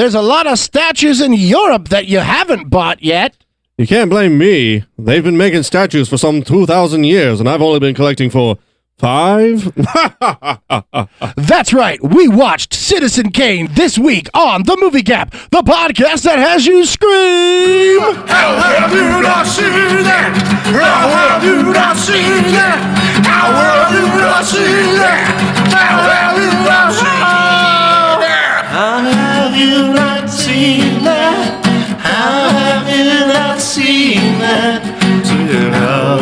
there's a lot of statues in Europe that you haven't bought yet. You can't blame me. They've been making statues for some 2,000 years, and I've only been collecting for 5. That's right. We watched Citizen Kane this week on The Movie Gap, the podcast that has you scream. How have you not seen that? How have you not seen that? How have you not seen that? How have you not seen that? How have you not seen that? How have you not seen that? How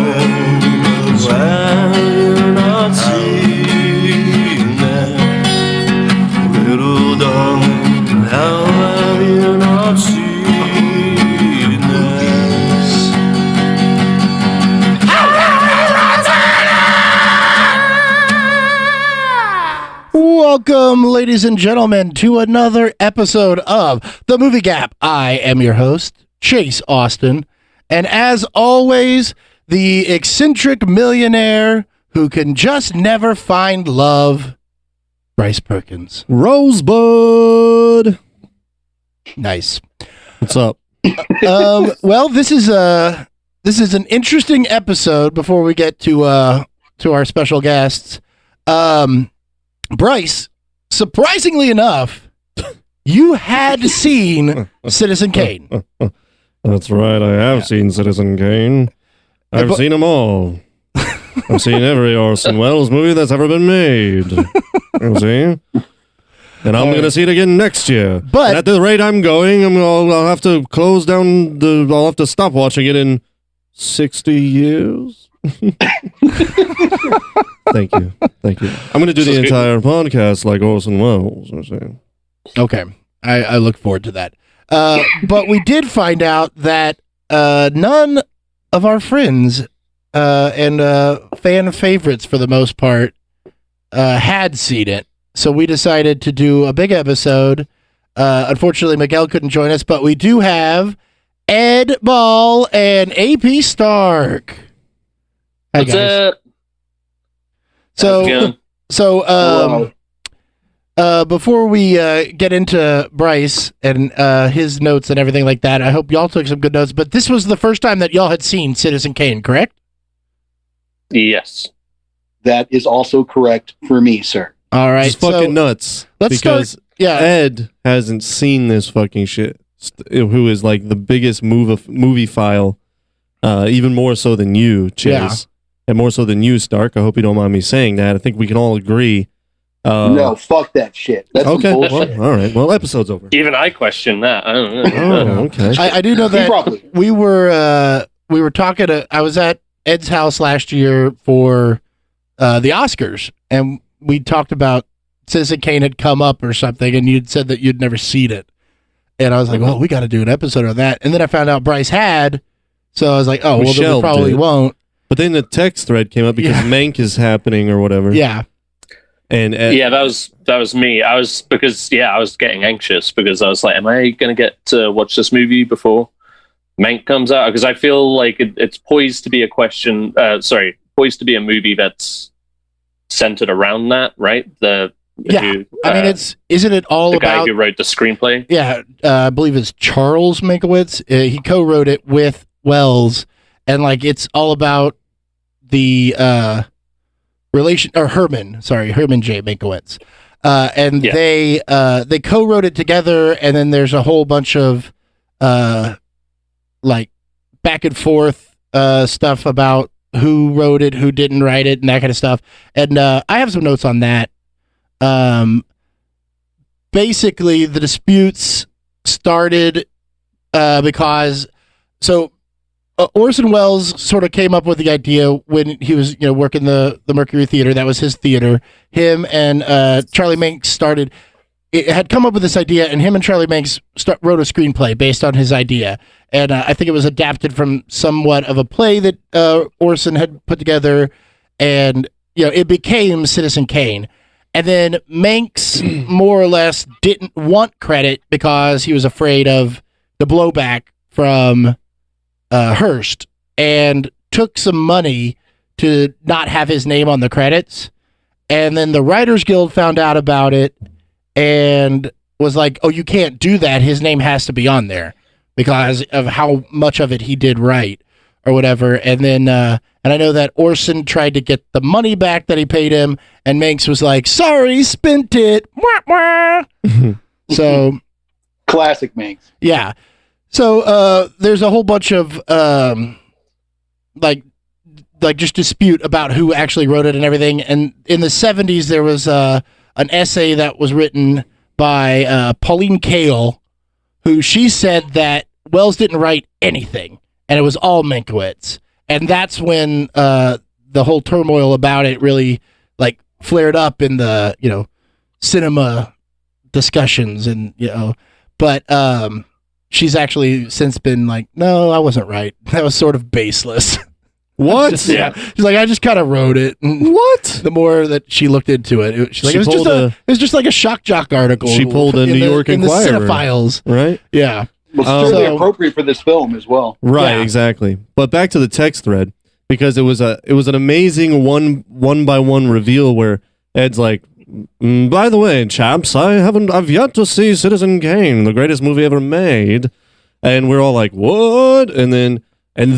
have you not seen that? Little darling, how have you not seen this? Welcome, ladies and gentlemen, to another episode of The Movie Gap. I am your host, Chase Austin, and as always, the eccentric millionaire who can just never find love, Bryce Perkins. Rosebud. Nice. What's up? Well, this is an interesting episode before we get to our special guests. Bryce, surprisingly enough, you had seen Citizen Kane. That's right, I have seen Citizen Kane. I've seen them all. I've seen every Orson Welles movie that's ever been made. You see? And I'm going to see it again next year. But and at the rate I'm going, I'll have to close down I'll have to stop watching it in 60 years. Thank you. I'm going to do the entire podcast like Orson Welles. Okay. I look forward to that. But we did find out that none of our friends and fan favorites, for the most part, had seen it. So we decided to do a big episode. Unfortunately, Miguel couldn't join us, but we do have Ed Ball and AP Stark. Hi, What's guys. up? Before we get into Bryce and his notes and everything like that, I hope y'all took some good notes. But this was the first time that y'all had seen Citizen Kane, correct? Yes. That is also correct for me, sir. All right. It's fucking nuts. Let's because start. Yeah. Ed hasn't seen this fucking shit. Who is like the biggest movie file, even more so than you, Chase. Yeah. And more so than you, Stark. I hope you don't mind me saying that. I think we can all agree. No, fuck that shit. That's okay. some bullshit. Well, all right. Well, episode's over. Even I question that. I don't know. Oh, okay. I do know that we were talking. I was at Ed's house last year for the Oscars, and we talked about Citizen Kane had come up or something, and you'd said that you'd never seen it. And I was like, well, we got to do an episode on that. And then I found out Bryce had, so I was like, oh, well, then we probably won't. But then the text thread came up because MANK is happening or whatever. Yeah. And yeah, that was me. I was getting anxious because I was like, am I going to get to watch this movie before MANK comes out? Because I feel like it's poised to be a poised to be a movie that's centered around that, right? I mean, isn't it all the about guy who wrote the screenplay? Yeah, I believe it's Charles Mankiewicz. He co-wrote it with Wells, and like it's all about the Herman J. Mankiewicz, and they co-wrote it together, and then there's a whole bunch of like back and forth stuff about who wrote it, who didn't write it, and that kind of stuff. And I have some notes on that. Basically, the disputes started because Orson Welles sort of came up with the idea when he was working the Mercury Theater. That was his theater. Him and Charlie Manx had come up with this idea, and him and Charlie Manx wrote a screenplay based on his idea. And I think it was adapted from somewhat of a play that Orson had put together, and it became Citizen Kane. And then Manx more or less didn't want credit because he was afraid of the blowback from Hearst, and took some money to not have his name on the credits. And then the Writers Guild found out about it, and was like, oh, you can't do that. His name has to be on there because of how much of it he did right or whatever. And then, and I know that Orson tried to get the money back that he paid him, and Manx was like, sorry, spent it. Wah, wah. So Classic Manx. yeah. So there's a whole bunch of like just dispute about who actually wrote it and everything. And in the 70s, there was an essay that was written by Pauline Kael, who she said that Wells didn't write anything, and it was all Mankiewicz. And that's when the whole turmoil about it really like flared up in the cinema discussions, and but she's actually since been like, no, I wasn't right. That was sort of baseless. What? Yeah. She's like, I just kind of wrote it. And What? the more that she looked into it, she's like, She it was just like a shock jock article. She pulled a New York Inquirer. In the Cinephiles. Right? Yeah. Was certainly appropriate for this film as well. Right, Yeah. exactly. But back to the text thread, because it was an amazing one by one reveal where Ed's like, by the way, chaps, I've yet to see Citizen Kane, the greatest movie ever made. And we're all like, what? And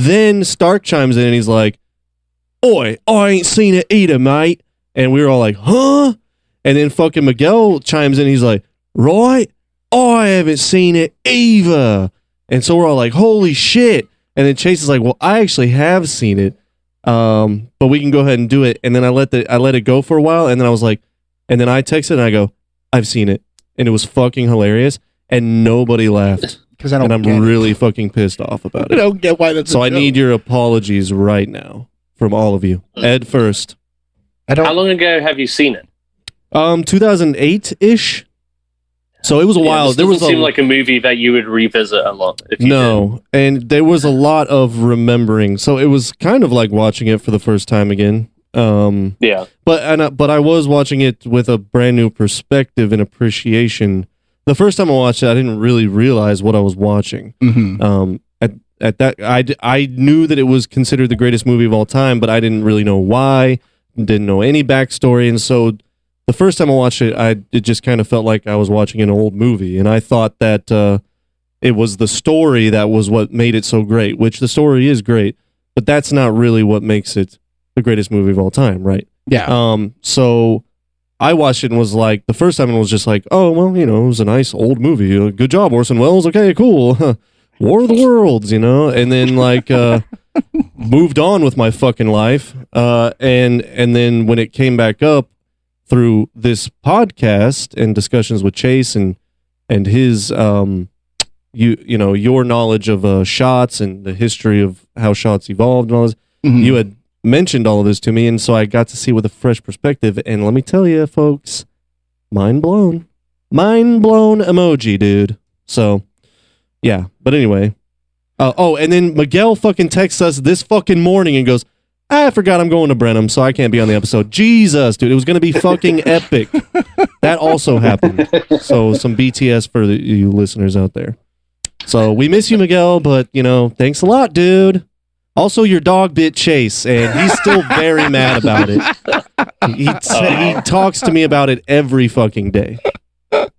then Stark chimes in and he's like, oi, I ain't seen it either, mate. And we were all like, huh? And then fucking Miguel chimes in, he's like, right? I haven't seen it either. And so we're all like, holy shit. And then Chase is like, well, I actually have seen it. But we can go ahead and do it. And then I let it go for a while, and then I was like, and then I texted and I go, I've seen it. And it was fucking hilarious. And nobody laughed. Because I don't. And I'm really fucking pissed off about I it. don't get why that's. So I need your apologies right now from all of you. Ed first. I don't. How long ago have you seen it? 2008-ish. So it was a while. This There was doesn't seem like a movie that you would revisit a lot. If you no, and there was a lot of remembering. So it was kind of like watching it for the first time again. Yeah. But I was watching it with a brand new perspective and appreciation. The first time I watched it, I didn't really realize what I was watching. Mm-hmm. At that, I knew that it was considered the greatest movie of all time, but I didn't really know why. Didn't know any backstory, and so the first time I watched it, it just kind of felt like I was watching an old movie, and I thought that it was the story that was what made it so great. Which the story is great, but that's not really what makes it the greatest movie of all time, right? Yeah. So I watched it and was like, the first time it was just like, oh well, it was a nice old movie. Good job, Orson Welles. Okay, cool. War of the Worlds, and then like moved on with my fucking life. And then when it came back up through this podcast and discussions with Chase and his your knowledge of shots and the history of how shots evolved and all this, you had mentioned all of this to me, and so I got to see with a fresh perspective. And let me tell you, folks, mind blown emoji, dude. So. Yeah, but anyway. And then Miguel fucking texts us this fucking morning and goes, I forgot I'm going to Brenham, so I can't be on the episode. Jesus, dude, it was going to be fucking epic. That also happened. So some BTS for you listeners out there. So we miss you, Miguel, but, thanks a lot, dude. Also, your dog bit Chase, and he's still very mad about it. He talks to me about it every fucking day.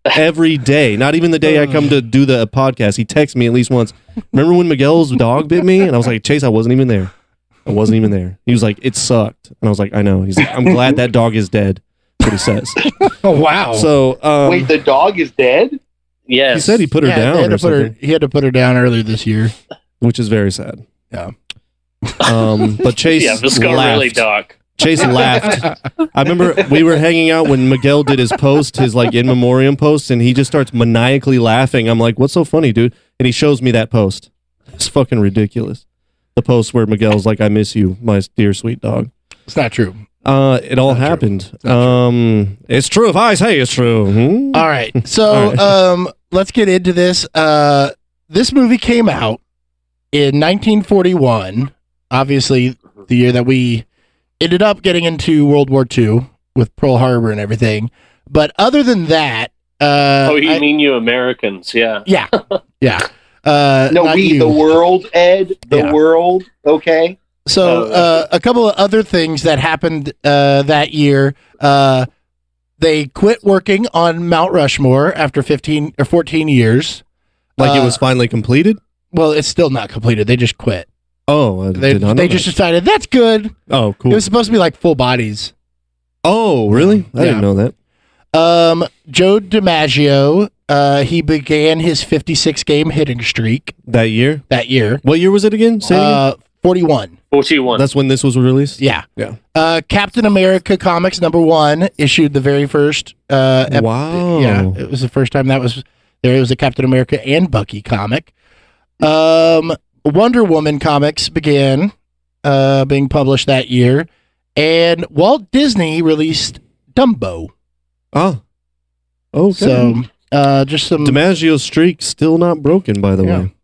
Every day, not even the day I come to do the podcast. He texts me at least once. Remember when Miguel's dog bit me? And I was like, Chase, I wasn't even there. He was like, it sucked. And I was like, I know. He's like, I'm glad that dog is dead. That's what he says. Oh, wow. So, wait, the dog is dead? Yes. He said he put her down or something, he had to put her down earlier this year. which is very sad. Yeah. But Chase Yeah, this got laughed. really dark. Chase laughed. I remember we were hanging out when Miguel did his post, his like in memoriam post, and he just starts maniacally laughing. I'm like, what's so funny, dude? And he shows me that post. It's fucking ridiculous. The post where Miguel's like, I miss you, my dear sweet dog. It's not true. It all happened. It's true if I say it's true. All right. So let's get into this. This movie came out in 1941, obviously the year that we ended up getting into World War II with Pearl Harbor and everything. But other than that... you mean you Americans, yeah. Yeah. Yeah. No, the world, Ed. The world, okay? So a couple of other things that happened that year. they quit working on Mount Rushmore after 15 or 14 years. Like it was finally completed? Well, it's still not completed. They just quit. Oh, I They did not know they that. just decided that's good. Oh, cool. It was supposed to be like full bodies. Oh, really? I didn't know that. Joe DiMaggio, he began his 56 game hitting streak That year? that year. What year was it again? Say it again? 41. 41. That's when this was released? Yeah. Yeah. Captain America Comics #1 issued the very first. Wow. Yeah, it was the first time that was there. It was a Captain America and Bucky comic. Wonder Woman comics began being published that year, and Walt Disney released Dumbo. Oh. Okay. So just some. DiMaggio's streak still not broken, by the way.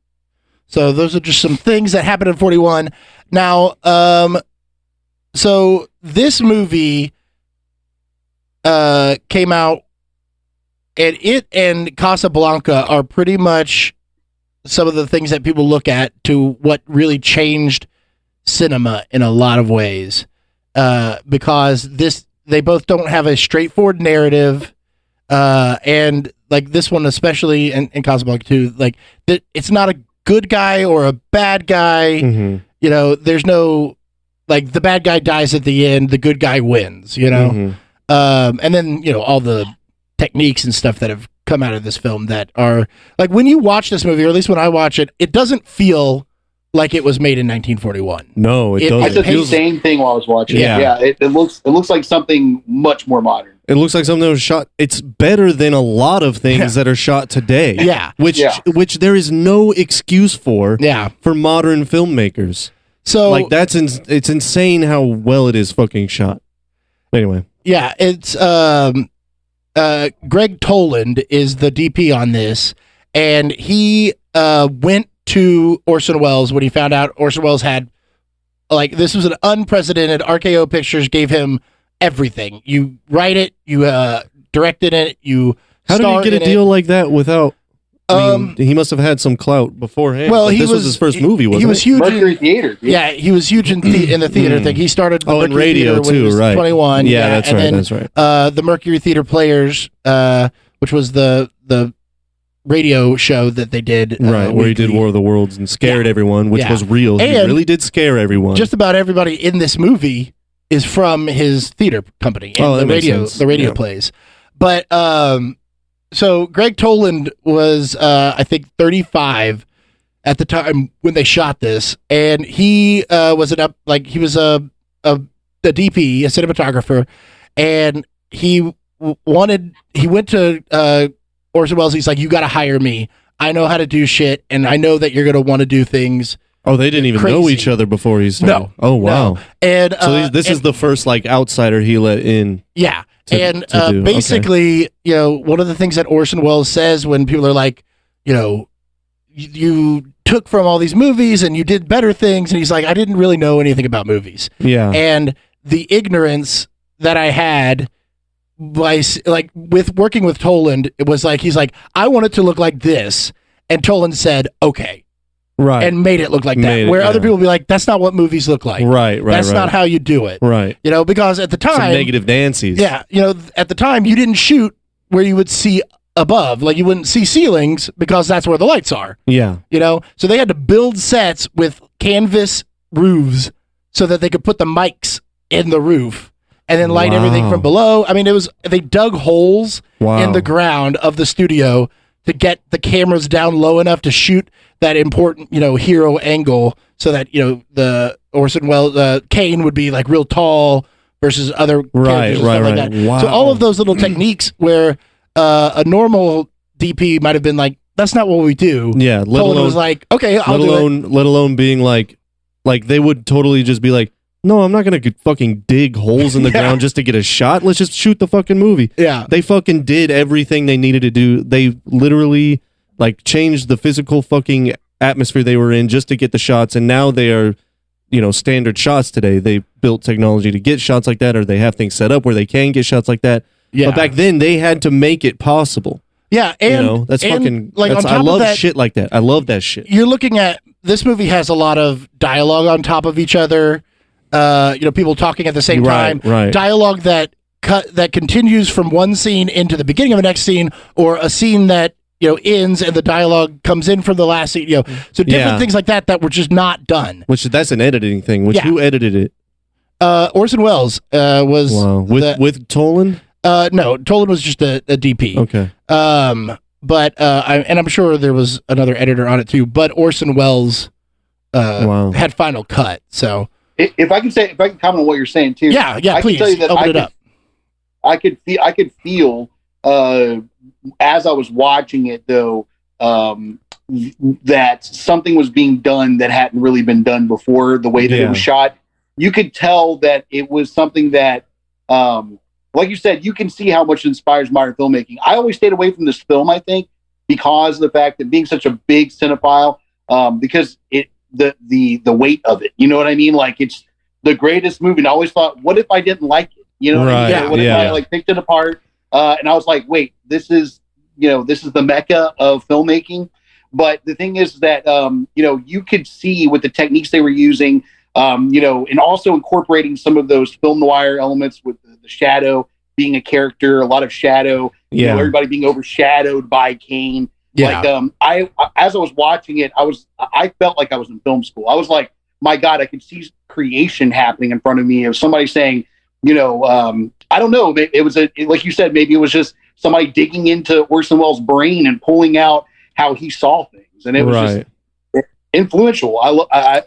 So those are just some things that happened in 41. Now, so this movie came out, and it and Casablanca are pretty much some of the things that people look at to what really changed cinema in a lot of ways. Because they both don't have a straightforward narrative, and like this one especially, and Casablanca too, like it's not a good guy or a bad guy. Mm-hmm. You know, there's no, like, the bad guy dies at the end, the good guy wins, you know? Mm-hmm. And then, you know, all the techniques and stuff that have come out of this film that are, like, when you watch this movie, or at least when I watch it, it doesn't feel like it was made in 1941. No, it It- doesn't. I said the feels- same thing while I was watching. Yeah. It looks like something much more modern. It looks like something that was shot. It's better than a lot of things that are shot today. Yeah. Which there is no excuse for Yeah. for modern filmmakers. So, Like it's insane how well it is fucking shot. Anyway, yeah, it's Greg Toland is the DP on this, and he went to Orson Welles when he found out Orson Welles had, like, this was an unprecedented. RKO Pictures gave him everything. You write it, you directed it, you how did star he get a in deal like that without? I mean, Um, he must have had some clout beforehand. well, Like, he this was his first movie. Wasn't he was it? huge. Mercury Theater. dude. Yeah, he was huge in the theater thing. He started the Oh, and Mercury radio Theater when he too, was right? 21. Yeah, that's and right. then, That's right. The Mercury Theater Players, which was the radio show that they did, Right, where he did weekly. War of the Worlds and scared everyone, which Yeah. was real. He And really did scare everyone. Just about everybody in this movie is from his theater company and Oh, that the makes radio sense. the radio Yeah. plays. But so Greg Toland was I think 35 at the time when they shot this, and he was he was a DP, a cinematographer, and he went to Orson Welles. He's like, you got to hire me. I know how to do shit, and I know that you're gonna want to do things. Oh, they didn't even know Crazy. each other before he started. No. Oh, wow. No. And So this is the first like outsider he let in. yeah. to do. Basically, you know, one of the things that Orson Welles says when people are like, you know, you took from all these movies and you did better things, and he's like, I didn't really know anything about movies, Yeah. and the ignorance that I had by like with working with Toland, it was like he's like, I want it to look like this, and Toland said, okay. Right. And made it look like that. Made it, Where other yeah. people would be like, that's not what movies look like. right. That's not how you do it. Right. You know, because at the Some time, negative Nancy's. yeah, you know, at the time you didn't shoot where you would see above, like you wouldn't see ceilings because that's where the lights are. Yeah. You know, so they had to build sets with canvas roofs so that they could put the mics in the roof and then light everything Wow. from below. I mean, they dug holes Wow. in the ground of the studio to get the cameras down low enough to shoot that important, you know, hero angle so that, you know, the Orson Welles, Kane would be like real tall versus other characters Right, and right, stuff like right. that. Wow. So all of those little techniques where a normal DP might have been like, that's not what we do. Yeah. Let Toland alone, was like, okay, I'll let do it. alone, let alone being like they would totally just be like, no, I'm not gonna fucking dig holes in the Yeah. ground just to get a shot. Let's just shoot the fucking movie. Yeah. They fucking did everything they needed to do. They literally like changed the physical fucking atmosphere they were in just to get the shots, and now they are, you know, standard shots today. They built technology to get shots like that, or they have things set up where they can get shots like that. Yeah. But back then they had to make it possible. Yeah, and You know, that's and, fucking like that's, on I top love of that, shit like that. I love that shit. you're looking at this movie has a lot of dialogue on top of each other. You know, people talking at the same Right, time. right. Dialogue that cut that continues from one scene into the beginning of the next scene, or a scene that ends and the dialogue comes in from the last scene. So different things like that were just not done. Which that's an editing thing. Who edited it? Orson Welles was with Tolan. No, Tolan was just a DP. Okay. But I'm sure there was another editor on it too. But Orson Welles had final cut. So if I can comment on what you're saying too. Yeah, I please can tell you that open it up. I could feel as I was watching it though that something was being done that hadn't really been done before. The way that it was shot, you could tell that it was something that. Like you said, you can see how much it inspires modern filmmaking. I always stayed away from this film, I think, because of the fact that being such a big cinephile, because the weight of it. You know what I mean? Like, it's the greatest movie. And I always thought, what if I didn't like it? You know what I mean? Yeah, what if I picked it apart? And I was like, wait, this is the mecca of filmmaking. But the thing is that you could see with the techniques they were using, and also incorporating some of those film noir elements with the shadow being a character, a lot of shadow, everybody being overshadowed by Kane. Yeah. Like, as I was watching it, I felt like I was in film school. I was like, my God, I could see creation happening in front of me of somebody saying, I don't know, it was like you said, maybe it was just somebody digging into Orson Welles' brain and pulling out how he saw things. And it was just influential. I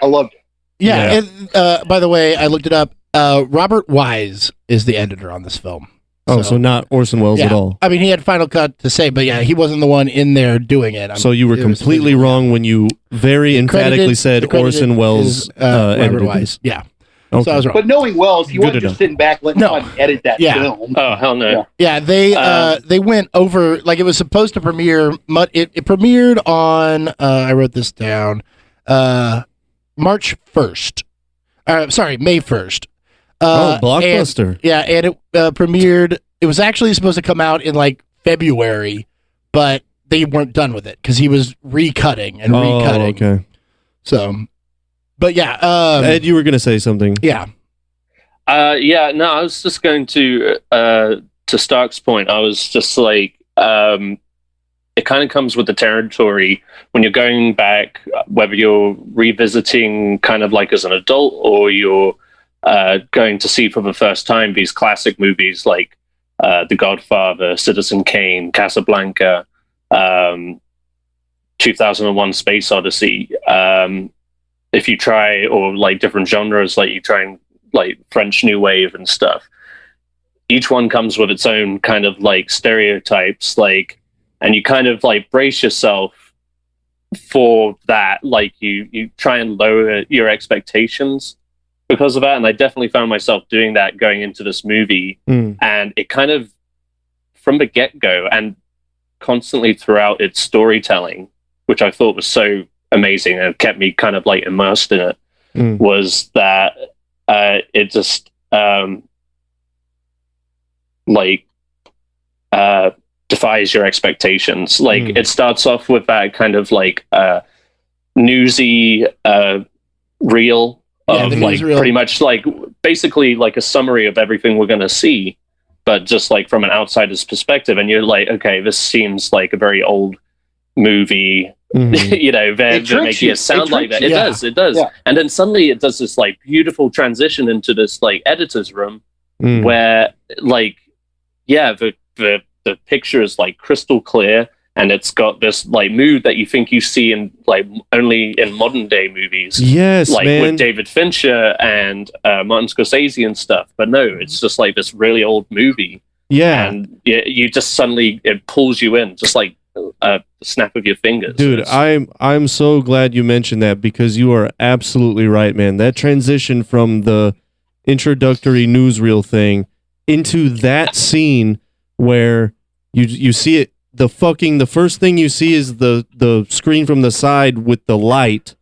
loved it. Yeah. And, by the way, I looked it up. Robert Wise is the editor on this film. Oh, so not Orson Welles at all. I mean, he had final cut to say, but he wasn't the one in there doing it. So you were completely wrong when you very emphatically said Orson Welles Robert Wise. Yeah. Okay. So I was wrong. But knowing Welles, he wasn't just sitting back letting somebody edit that film. Oh, hell no. Yeah, they went over, like, it was supposed to premiere. It premiered on, I wrote this down, March 1st. May 1st. Blockbuster. And it premiered. It was actually supposed to come out in like February, but they weren't done with it because he was recutting and recutting. Okay. So, but Ed, you were going to say something. Yeah. No, I was just going to Stark's point. I was just like, it kind of comes with the territory when you're going back, whether you're revisiting kind of like as an adult or you're going to see for the first time these classic movies like The Godfather, Citizen Kane, Casablanca, 2001 Space Odyssey. If you try, or like different genres, like you try and like French New Wave and stuff, each one comes with its own kind of like stereotypes, like, and you kind of like brace yourself for that. Like you try and lower your expectations because of that. And I definitely found myself doing that going into this movie. And it kind of, from the get-go and constantly throughout its storytelling, which I thought was so amazing and kept me kind of like immersed in it, was that it just defies your expectations. Like it starts off with that kind of like newsy reel of like pretty much like basically like a summary of everything we're going to see, but just like from an outsider's perspective. And you're like, okay, this seems like a very old movie. You know, they're making it sound like that. It does. Yeah. And then suddenly it does this like beautiful transition into this like editor's room where like, the picture is like crystal clear and it's got this like mood that you think you see in like only in modern day movies. Yes, like man. with David Fincher and Martin Scorsese and stuff. But no, it's just like this really old movie. Yeah. And you just suddenly, it pulls you in just like a snap of your fingers. Dude, I'm so glad you mentioned that because you are absolutely right, man. That transition from the introductory newsreel thing into that scene where you see it, the first thing you see is the screen from the side with the light,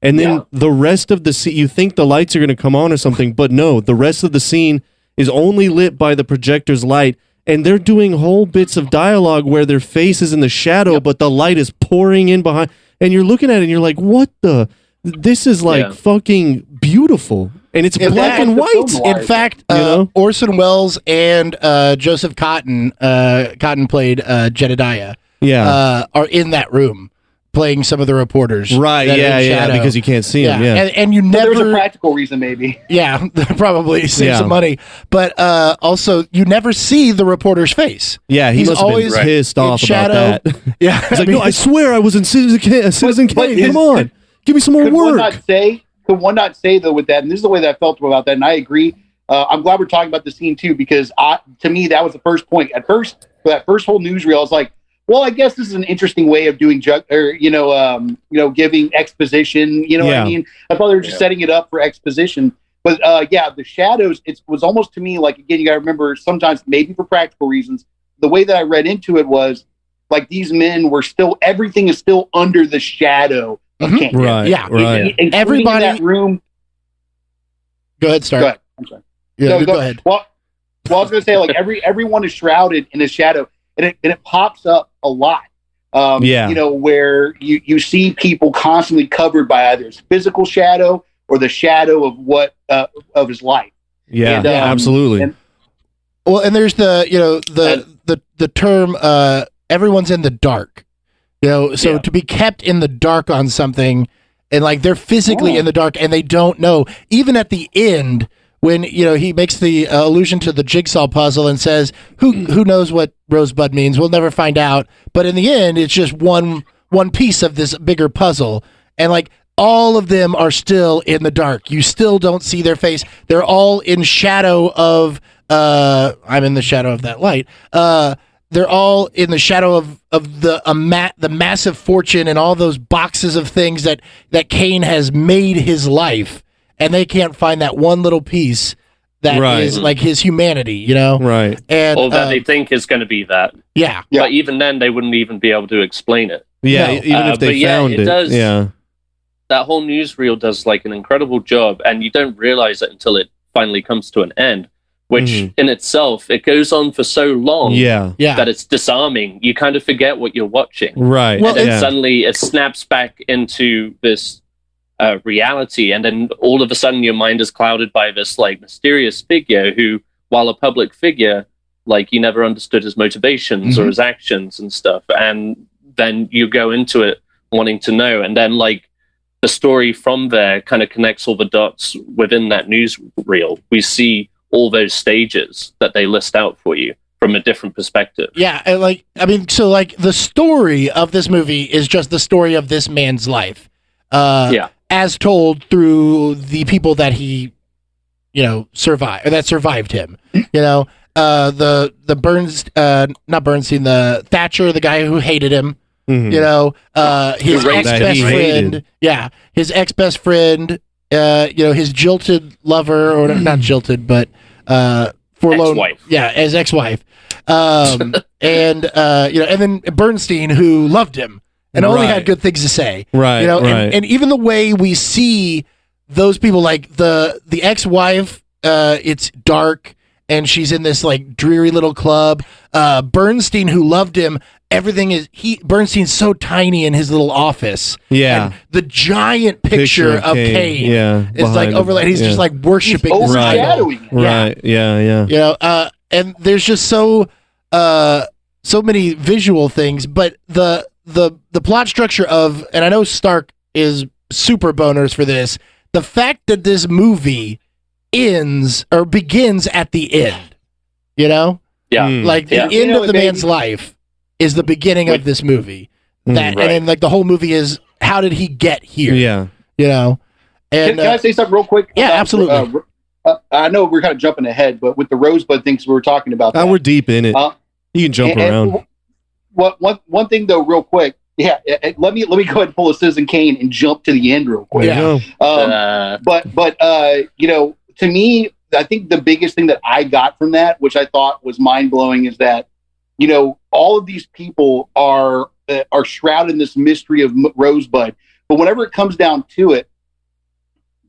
and then the rest of the scene, you think the lights are going to come on or something, but no, the rest of the scene is only lit by the projector's light, and they're doing whole bits of dialogue where their face is in the shadow, but the light is pouring in behind, and you're looking at it and you're like, what the? This is like fucking beautiful. And it's In black fact- and white. In fact, You know? Orson Welles and Joseph Cotton, Cotton played Jedediah, Yeah. are in that room playing some of the reporters. Right, that are yeah, in yeah, shadow. because you can't see him, yeah. And you But there was a never, practical reason, maybe. yeah, probably save Yeah. some money, but also you never see the reporter's face. Yeah, he He's must have been always pissed in off shadow. about that. Yeah, He's like, no, I swear I was in Citizen Kane. but Come on. Give me some more Could one work. not say though with that, and this is the way that I felt about that, and I agree. I'm glad we're talking about the scene too, because to me that was the first point. At first, for that first whole newsreel, I was like, well, I guess this is an interesting way of doing giving exposition. You know what I mean? I thought they were just setting it up for exposition. But the shadows, it was almost to me like, again, you got to remember, sometimes maybe for practical reasons, the way that I read into it was like these men were still, everything is still under the shadow of Mhm. Kane. Right, Yeah. right. Including Everybody- in that room. Go ahead, start. Go ahead. I'm sorry. Yeah, No, go ahead. Well, I was going to say, like, everyone is shrouded in a shadow, and it pops up a lot. Yeah. Where you see people constantly covered by either his physical shadow or the shadow of what of his life. Yeah, And, absolutely. and- Well, and there's the term everyone's in the dark. So to be kept in the dark on something, and like they're physically in the dark and they don't know. Even at the end, when he makes the allusion to the jigsaw puzzle and says, "Who knows what Rosebud means? We'll never find out." But in the end, it's just one piece of this bigger puzzle, and like all of them are still in the dark. You still don't see their face. They're all in shadow of. I'm in the shadow of that light. They're all in the shadow of the massive fortune and all those boxes of things that Kane has made his life, and they can't find that one little piece that is like his humanity, Right. And Or that they think is going to be that. yeah, Yeah. But even then, they wouldn't even be able to explain it. Yeah, No. even if they but yeah, found it it. does- Yeah. That whole newsreel does like an incredible job, and you don't realize it until it finally comes to an end, which Mhm. in itself, it goes on for so long Yeah. yeah. that it's disarming. You kind of forget what you're watching. Right. Well, And then yeah. suddenly it snaps back into this reality, and then all of a sudden your mind is clouded by this like mysterious figure who, while a public figure, like you never understood his motivations or his actions and stuff, and then you go into it wanting to know, and then like the story from there kind of connects all the dots within that newsreel. We see all those stages that they list out for you from a different perspective. Yeah, and so the story of this movie is just the story of this man's life. As told through the people that he, survived, or that survived him. The Burns, not Bernstein, the Thatcher, the guy who hated him. Mhm. His Who raised ex him. best He friend. hated. Yeah, his ex best friend. His jilted lover, or not jilted, but forlorn. Ex-wife. Yeah, his ex-wife. And then Bernstein, who loved him and only had Right. good things to say. Right. Right. And even the way we see those people, like the ex-wife, it's dark and she's in this like dreary little club. Bernstein, who loved him, Bernstein's so tiny in his little office. Yeah. And the giant picture of Kane. Yeah. It's like behind him. overlaid. He's Yeah. just like worshiping He's this idol. overshadowing it. Right. Yeah. Yeah. And there's just so many visual things, but the plot structure of, and I know Stark is super boners for this, the fact that this movie ends or begins at the end, Yeah. Mm. like the Yeah. end of the maybe- man's life is the beginning of this movie. Mm, That right. and then like the whole movie is, how did he get here? Yeah. And Can I say something real quick? yeah, about, absolutely. I know we're kind of jumping ahead, but with the Rosebud things we were talking about. We're deep in it. You can jump around. One thing though, real quick. Yeah, let me go ahead and pull a Citizen Kane and jump to the end real quick. There you go. But to me, I think the biggest thing that I got from that, which I thought was mind blowing, is that all of these people are shrouded in this mystery of Rosebud. But whenever it comes down to it,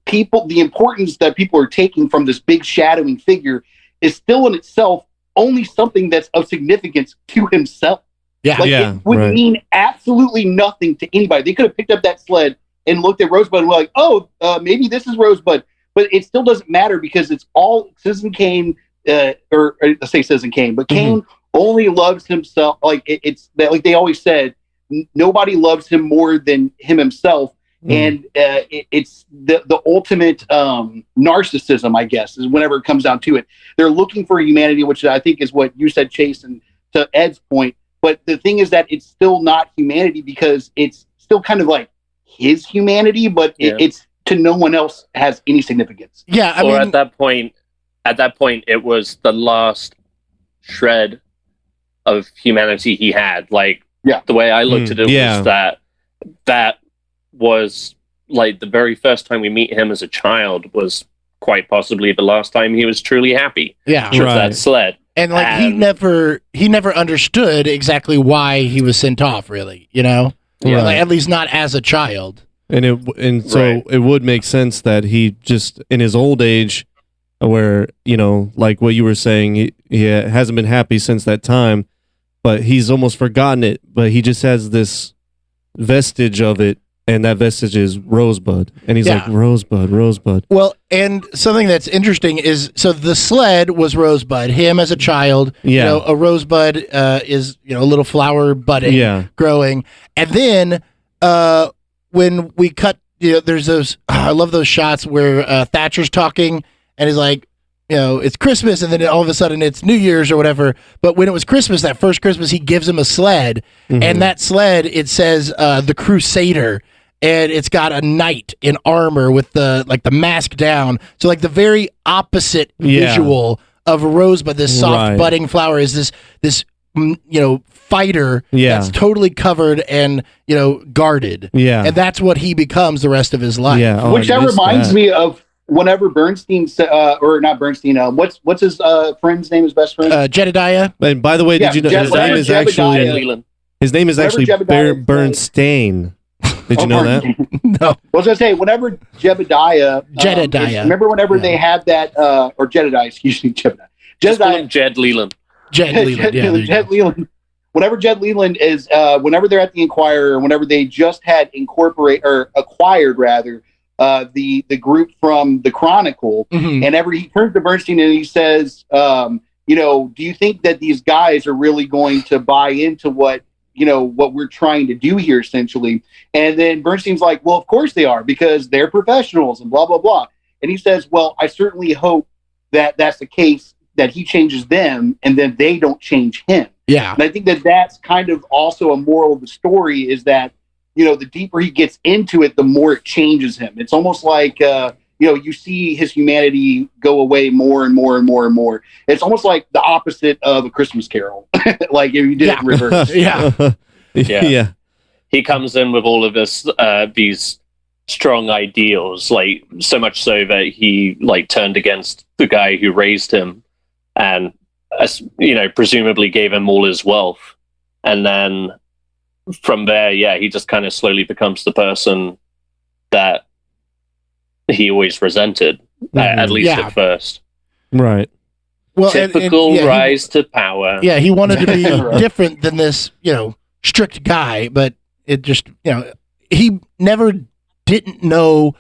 the importance that people are taking from this big shadowing figure is still in itself only something that's of significance to himself. Yeah. Like Yeah, it would right. mean absolutely nothing to anybody. They could have picked up that sled and looked at Rosebud and were like, "Oh, maybe this is Rosebud." but it still doesn't matter because it's all Citizen Kane, or I say Citizen Kane, but Kane only loves himself. Like it's that, like they always said, nobody loves him more than him himself. And it's the ultimate narcissism, I guess, is whenever it comes down to it. They're looking for humanity, which I think is what you said, Chase, and to Ed's point. But the thing is that it's still not humanity because it's still kind of like his humanity, but it's to no one else has any significance. Yeah, I mean, at that point, it was the last shred of humanity he had. Like, the way I looked at it was that was like the very first time we meet him as a child was quite possibly the last time he was truly happy. Yeah, with that sled. And like he never understood exactly why he was sent off. Really, you know, like, at least not as a child. And so it would make sense that he just in his old age, where like what you were saying, he hasn't been happy since that time, but he's almost forgotten it. But he just has this vestige of it. And that vestige is Rosebud. And he's like, Rosebud, Rosebud. Well, and something that's interesting is, so the sled was Rosebud, him as a child. Yeah. A Rosebud is, a little flower budding, growing. And then when we cut, there's those, I love those shots where Thatcher's talking and he's like, it's Christmas, and then all of a sudden it's New Year's or whatever. But when it was Christmas, that first Christmas, he gives him a sled. And that sled, it says the Crusader. And it's got a knight in armor with the mask down. So like the very opposite visual of a rosebud, this soft budding flower, is this fighter that's totally covered and guarded. Yeah, and that's what he becomes the rest of his life. Yeah, which that reminds me of whenever Bernstein or not Bernstein. What's his friend's name? His best friend, Jedediah. And by the way, did you know his name is actually Bernstein? Did you know that? No. I was going to say, whenever Jedediah. Remember whenever they had that, or Jedediah, excuse me, Jedediah. Jed Leland. Jed Leland. Jed Leland. Whenever Jed Leland is, whenever they're at the Inquirer, whenever they just had acquired the group from the Chronicle, and he turns to Bernstein and he says, do you think that these guys are really going to buy into what we're trying to do here, essentially? And then Bernstein's like, well, of course they are, because they're professionals and blah, blah, blah. And he says, well, I certainly hope that that's the case, that he changes them and then they don't change him. Yeah. And I think that that's kind of also a moral of the story, is that, the deeper he gets into it, the more it changes him. It's almost like, you see his humanity go away more and more and more and more. It's almost like the opposite of A Christmas Carol. Like if you did it in reverse. Yeah. He comes in with all of this, these strong ideals, like so much so that he turned against the guy who raised him, and presumably gave him all his wealth. And then from there, he just kind of slowly becomes the person that he always resented, at least at first. Right. Well, typical rise to power. Yeah, he wanted to be different than this, strict guy, but it just, he never didn't know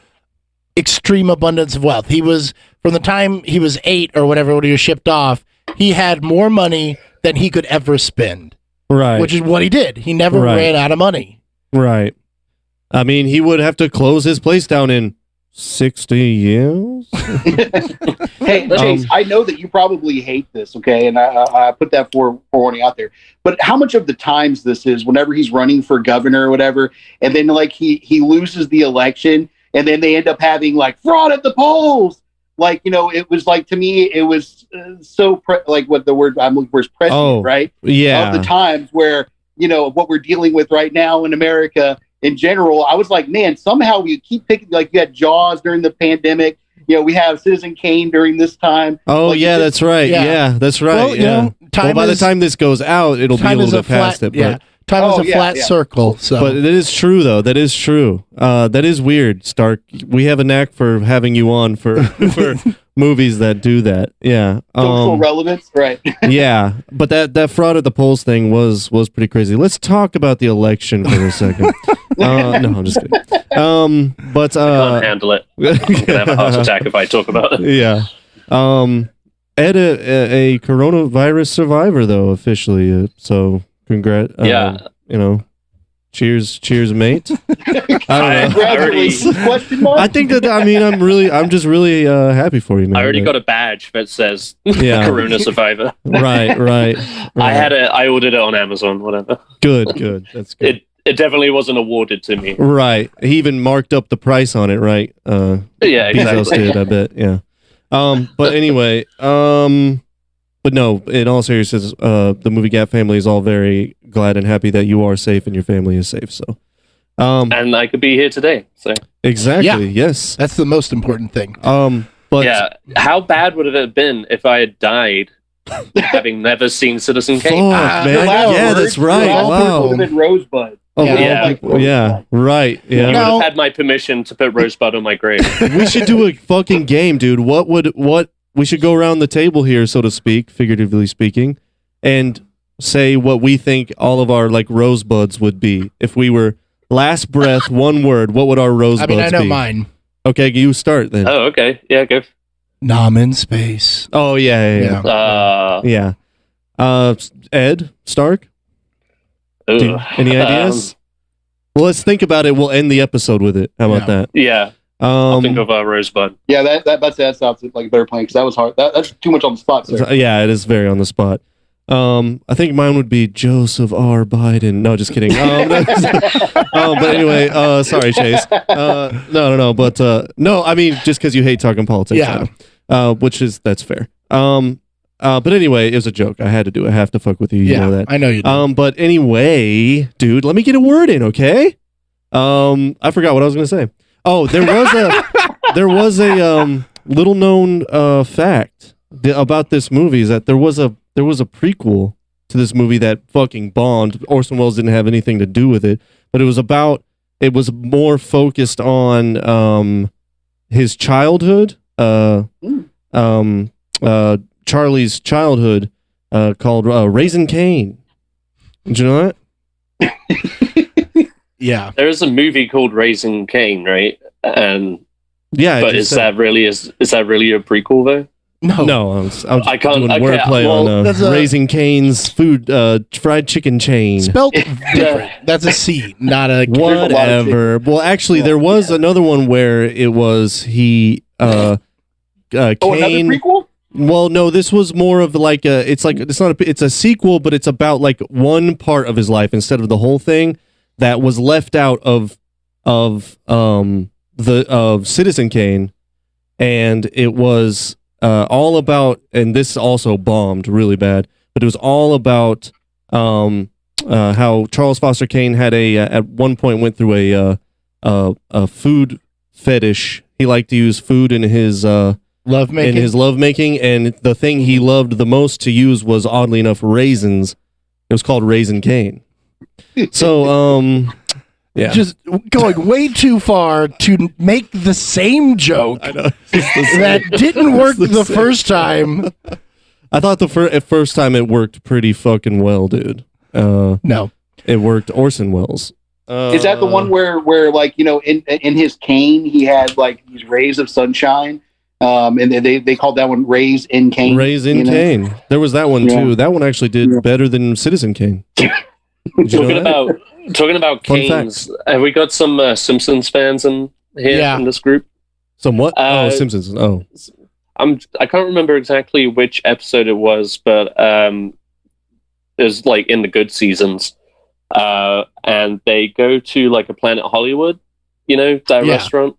extreme abundance of wealth. He was, from the time he was 8 or whatever, when he was shipped off, he had more money than he could ever spend. Right. Which is what he did. He never ran out of money. Right. I mean, he would have to close his place down in 60 years. Hey, Chase, I know that you probably hate this, okay? And I put that forewarning out there. But how much of the times this is whenever he's running for governor or whatever, and then he loses the election, and then they end up having fraud at the polls. It was to me, it was what the word I'm looking for is prescient, right? Yeah. Of the times where, what we're dealing with right now in America in general. I was like, man, somehow we keep picking, you had Jaws during the pandemic. We have Citizen Kane during this time. Oh, that's right. Yeah, that's right. Well, by the time this goes out, it'll be a little bit past it. Yeah. Time is a flat circle. So. But it is true, though. That is true. That is weird, Stark. We have a knack for having you on for movies that do that. Yeah. Social relevance, right? Yeah, but that fraud at the polls thing was pretty crazy. Let's talk about the election for a second. No, I'm just kidding. But I can't handle it. I'm gonna have a heart attack if I talk about it. Yeah. Ed, a coronavirus survivor though officially. So congrats. Yeah. Cheers, mate. Congratulations? Question mark? I think that I'm just really happy for you, man. I already got a badge that says Yeah. Corona Survivor. Right. I ordered it on Amazon, whatever. Good. That's good. It definitely wasn't awarded to me. Right. He even marked up the price on it, right? Yeah, Bezos exactly. did, I bet. Yeah. But anyway, but no, in all seriousness, the Movie Gap family is all very glad and happy that you are safe and your family is safe. So, And I could be here today. So exactly. Yeah. Yes. That's the most important thing. But yeah, how bad would it have been if I had died having never seen Citizen Kane? fuck, man. Last Yeah, words that's right. would Wow. have been Rosebud. Oh, Yeah. yeah. Right. Yeah. You would No. have had my permission to put Rosebud on my grave. We should do a fucking game, dude. What we should go around the table here, so to speak, figuratively speaking, and say what we think all of our like rosebuds would be if we were last breath, one word. What would our I rosebuds mean, I know be? mine. Okay, you start then. Oh, okay. Yeah, go. Nom in space. Oh yeah. Yeah. Ed Stark. Ugh. Any ideas? Well, let's think about it. We'll end the episode with it. How about that? Yeah, I'll think of Rosebud. Yeah, that sounds like a better plan because that was hard. That's too much on the spot, sir. Yeah, it is very on the spot. I think mine would be Joseph R. Biden. No, just kidding. But anyway, sorry, Chase. No. But no, I mean, just because you hate talking politics. Yeah. That's fair. But anyway, it was a joke. I had to do it. I have to fuck with you. You know that. I know you do. But anyway, dude, let me get a word in, okay? I forgot what I was gonna say. Oh, there was a little known fact about this movie is that there was a prequel to this movie that fucking bombed. Orson Welles didn't have anything to do with it, but it was more focused on his childhood, Charlie's childhood, called Raising Kane. Did you know that? Yeah. There is a movie called Raising Kane, right? And Yeah, but is that really a prequel though? No, I was I can't- doing okay, wordplay well, on that's a- Raising Cane's food, fried chicken chain. Spelt different. That's a C, not a K. Whatever. Well, actually, there was another one where it was he. Another Kane. prequel? Well, no, this was more of like it's a sequel, but it's about like one part of his life instead of the whole thing that was left out of Citizen Kane, and it was all about, and this also bombed really bad, but it was all about how Charles Foster Kane had at one point went through a food fetish. He liked to use food in his lovemaking, and the thing he loved the most to use was, oddly enough, raisins. It was called Raisin Kane. So, yeah, Just going way too far to make the same joke that didn't work the first time. I thought at first time it worked pretty fucking well, dude. No. It worked Orson Welles. Is that the one where like, you know, in his cane he had like these rays of sunshine, and they called that one Rays in Kane. Raisin Kane. There was that one too. That one actually did better than Citizen Kane. Did you know that? Talking about Fun Kane's, have we got some Simpsons fans in here in this group? Somewhat. Simpsons. Oh, I can't remember exactly which episode it was, but it was like in the good seasons, and they go to like a Planet Hollywood, you know, that restaurant.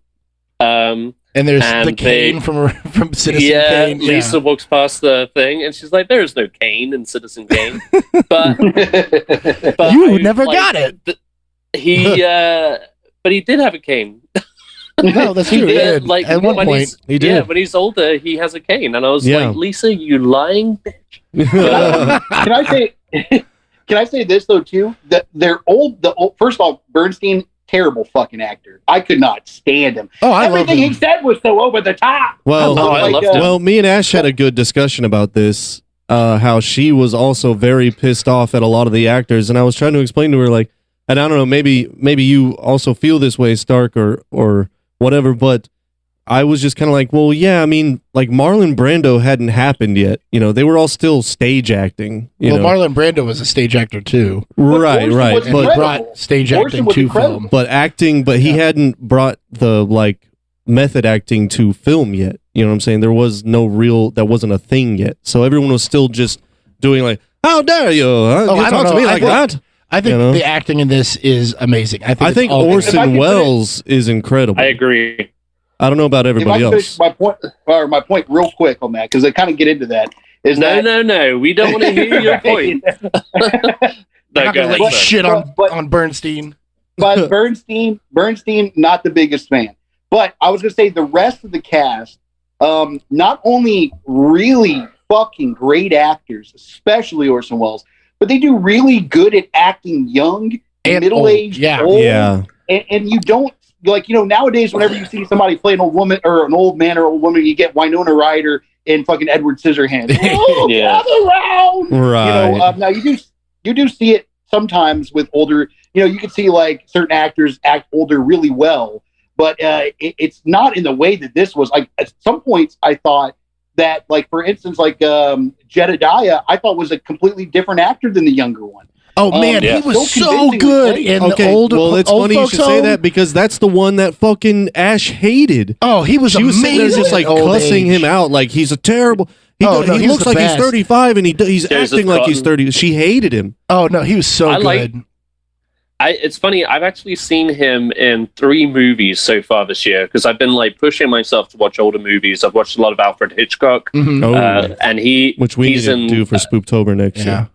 And there's And the Kane from Citizen Yeah, Kane. Lisa walks past the thing, and she's like, "There is no Kane in Citizen Kane," but You never got it. But he did have a cane. No, that's true. He did. Like At one when point, he's- he did. Yeah, when he's older, he has a cane, and I was Yeah. like, "Lisa, you lying bitch." Can I say this though too? That they're old. First of all, Bernstein terrible fucking actor. I could not stand him. Oh, I love Everything he him. said was so over the top. Well, I loved him. well, me and Ash had a good discussion about this. How she was also very pissed off at a lot of the actors, and I was trying to explain to her, like, and I don't know, maybe you also feel this way, Stark, or whatever, but I was just kind of like, well, yeah, I mean, like Marlon Brando hadn't happened yet. You know, they were all still stage acting. You know? Marlon Brando was a stage actor too. Right. And he Incredible. brought stage Orson acting was to incredible. film. But he hadn't brought the like method acting to film yet. You know what I'm saying? There was that wasn't a thing yet. So everyone was still just doing like, how dare you? Huh? Oh, You I talk don't to me know. like that? I think You know? the acting in this is amazing. I think I think Orson Welles is incredible. I agree. I don't know about everybody if I else. finish my point real quick on that, because I kind of get into that. Is No. We don't want to hear your point. I'm No, not go gonna let ahead. you Sir. shit But- on Bernstein. But Bernstein, not the biggest fan. But I was going to say the rest of the cast, not only really fucking great actors, especially Orson Welles, but they do really good at acting young, And middle-aged, old. Yeah. old, Yeah. and you don't like, nowadays whenever you see somebody play an old woman or an old man or old woman, you get Winona Ryder and fucking Edward Scissorhands. Oh, Yeah. gather round. Right. Now you do see it sometimes with older. You can see like certain actors act older really well, but it's not in the way that this was. Like at some points, I thought that, like for instance, like Jedediah, I thought was a completely different actor than the younger one. Oh man, yeah. he was So so convincingly good played. in Okay, the old. well, it's old funny you folks should say home. that because that's the one that fucking Ash hated. Oh, he was She was sitting there amazing just like at old cussing age. him out like he's a terrible. He He was looks the like best. he's 35 and he's Joseph acting like he's Cotton. 30. She hated him. Oh no, he was so I good. like- It's funny. I've actually seen him in 3 movies so far this year because I've been like pushing myself to watch older movies. I've watched a lot of Alfred Hitchcock, Mhm. Oh, and which we need he's to in do for Spooktober next Yeah. year.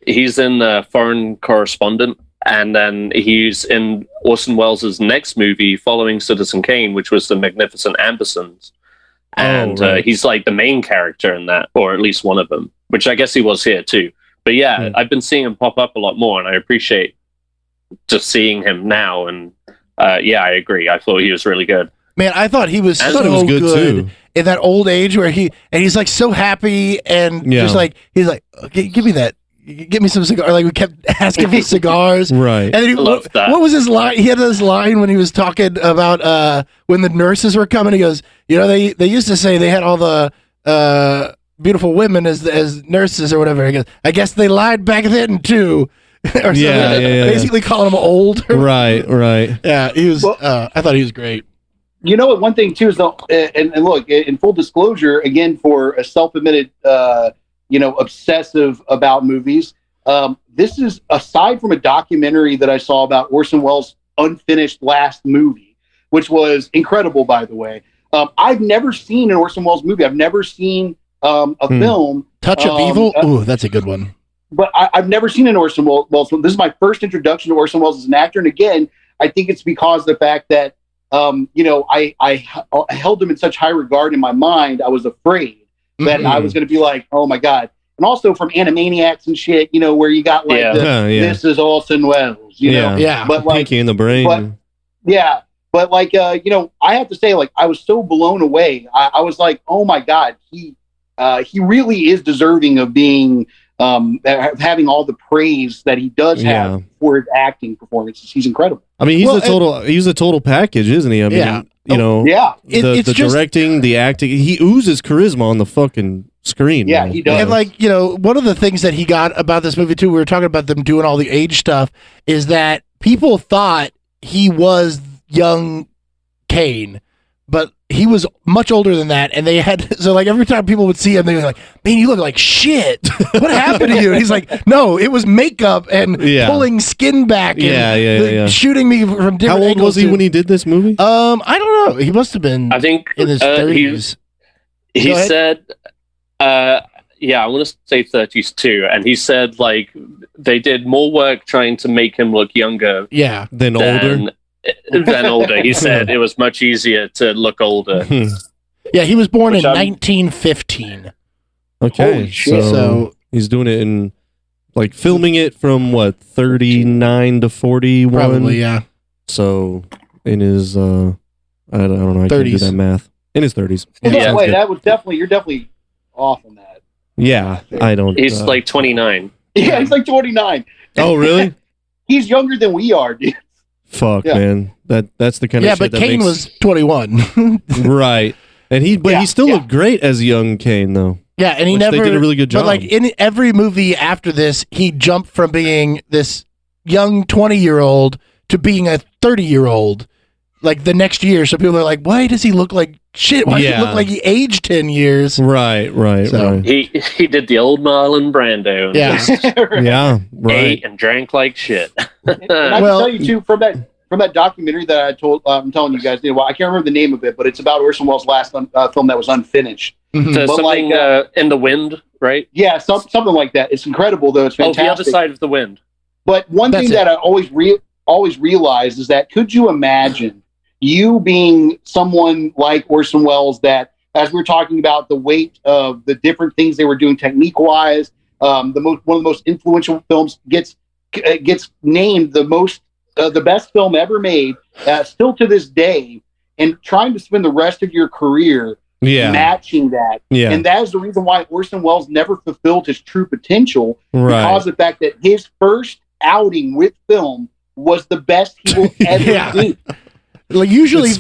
he's in Foreign Correspondent, and then he's in Orson Welles' next movie following Citizen Kane, which was The Magnificent Ambersons. And right. he's like the main character in that, or at least one of them, which I guess he was here too. But yeah, I've been seeing him pop up a lot more, and I appreciate just seeing him now. And yeah, I agree. I thought he was really good. Man, I thought he was I so thought it was good, too. in that old age where he's like so happy and Yeah. just like he's like, okay, give me that. Give me some cigar. Like we kept asking for cigars. Right. And then I love that. what was his line? He had this line when he was talking about when the nurses were coming. He goes, they used to say they had all the beautiful women as nurses or whatever. He goes, I guess they lied back then too. Or something. Yeah. Basically calling him old. Right. Yeah, he was. Well- I thought he was great. You know what? One thing too is and look, in full disclosure, again, for a self-admitted, obsessive about movies. This is aside from a documentary that I saw about Orson Welles' unfinished last movie, which was incredible, by the way. I've never seen an Orson Welles movie. I've never seen a film. Touch of Evil. Ooh, that's a good one. But I've never seen an Orson Welles film. This is my first introduction to Orson Welles as an actor, and again, I think it's because of the fact that I held him in such high regard in my mind. I was afraid that I was going to be like, oh my god. And also from Animaniacs and shit, where you got like this is Orson Welles, you know. Yeah. But like, Pinky in the brain. but like, I have to say, like, I was so blown away. I was like, oh my god, he really is deserving of being having all the praise that he does have for his acting performances. He's incredible. I mean, he's a total package, isn't he? I mean, the It's just- directing, the acting, he oozes charisma on the fucking screen. Yeah, man. he does. And like, one of the things that he got about this movie too, we were talking about them doing all the age stuff, is that people thought he was young Kane, but he was much older than that. And they had, so like every time people would see him, they were like, man, you look like shit. What happened to you? And he's like, no, it was makeup and pulling skin back and shooting me from different How old angles was he when he did this movie? I don't know. He must have been, I think in his 30s. He Go ahead. said, I want to say 30s too, and he said like they did more work trying to make him look younger Yeah. Then older. than older. He said it was much easier to look older. Yeah, he was born in Which I'm- 1915. Okay, Holy shit. So he's doing it in like filming it from what 39 to 41. probably, yeah. So in his, I don't know, I can't do 30s. that math. In his 30s. Well, Yeah. wait, that was definitely you're definitely off on that. Yeah, I don't. He's like 29. Yeah, he's like 29. Oh, really? He's younger than we are, dude. Fuck, Yeah. man. That's the kind of Yeah, shit but that Kane makes... was 21. right. And he still looked great as young Kane, though. Yeah, and he Which never they did a really good job. But like in every movie after this, he jumped from being this young 20-year-old to being a 30-year-old. Like the next year, so people are like, "Why does he look like shit? Why does he look like he aged 10 years?" Right. So- Right. He did the old Marlon Brando. And Yeah. just Yeah, right. ate and drank like shit. And I Well- can tell you too from that documentary that I'm telling you guys. Well, I can't remember the name of it, but it's about Orson Welles' last film that was unfinished. Mhm. So But something like, in the wind, right? Yeah, something like that. It's incredible though. It's Oh, fantastic. the other side of the wind. But one That's thing it. that I always realized is that could you imagine you being someone like Orson Welles that, as we were talking about the weight of the different things they were doing technique wise, one of the most influential films gets named the best film ever made, still to this day, and trying to spend the rest of your career matching that. Yeah. And that is the reason why Orson Welles never fulfilled his true potential, Right. because of the fact that his first outing with film was the best he will ever Yeah. do. Like usually it's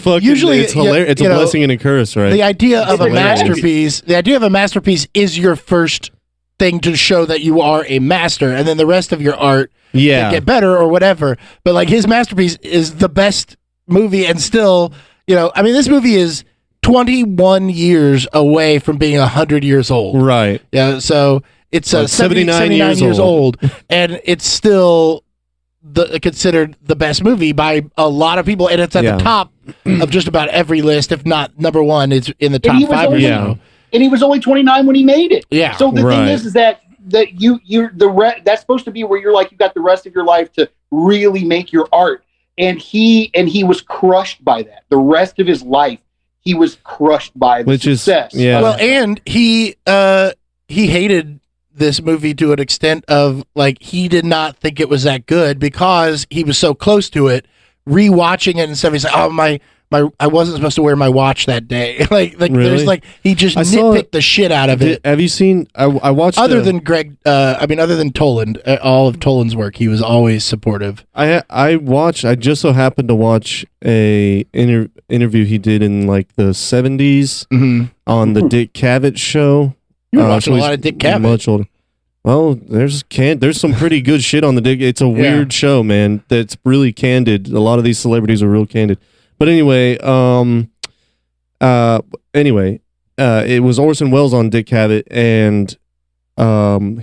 hilarious. It's a blessing and a curse, right? The idea of a hilarious. masterpiece is your first thing to show that you are a master, and then the rest of your art Yeah. can get better or whatever. But like his masterpiece is the best movie, and still, I mean, this movie is 21 years away from being 100 years old. Right. Yeah, so it's Like 79 years old, and it's still considered the best movie by a lot of people, and it's at the top of just about every list, if not number one. It's in the top he was 5 or only- so. And he was only 29 when he made it. Yeah. So the thing is that that's supposed to be where you're like, you got the rest of your life to really make your art. And he was crushed by that. The rest of his life, he was crushed by the success. Well, and he hated this movie to an extent of like he did not think it was that good because he was so close to it. Rewatching it and stuff, he's like, "Oh my, I wasn't supposed to wear my watch that day." like Really? there's like he just I saw- nitpicked the shit out of it. Have you seen? I watched. Other than Toland, all of Toland's work, he was always supportive. I watched. I just so happened to watch a interview he did in like the 70s on the Dick Cavett show. You were watching a lot of Dick Cavett. Much older. Well, there's some pretty good shit on the Dick. It's a weird show, man. That's really candid. A lot of these celebrities are real candid. But anyway, it was Orson Welles on Dick Cavett, and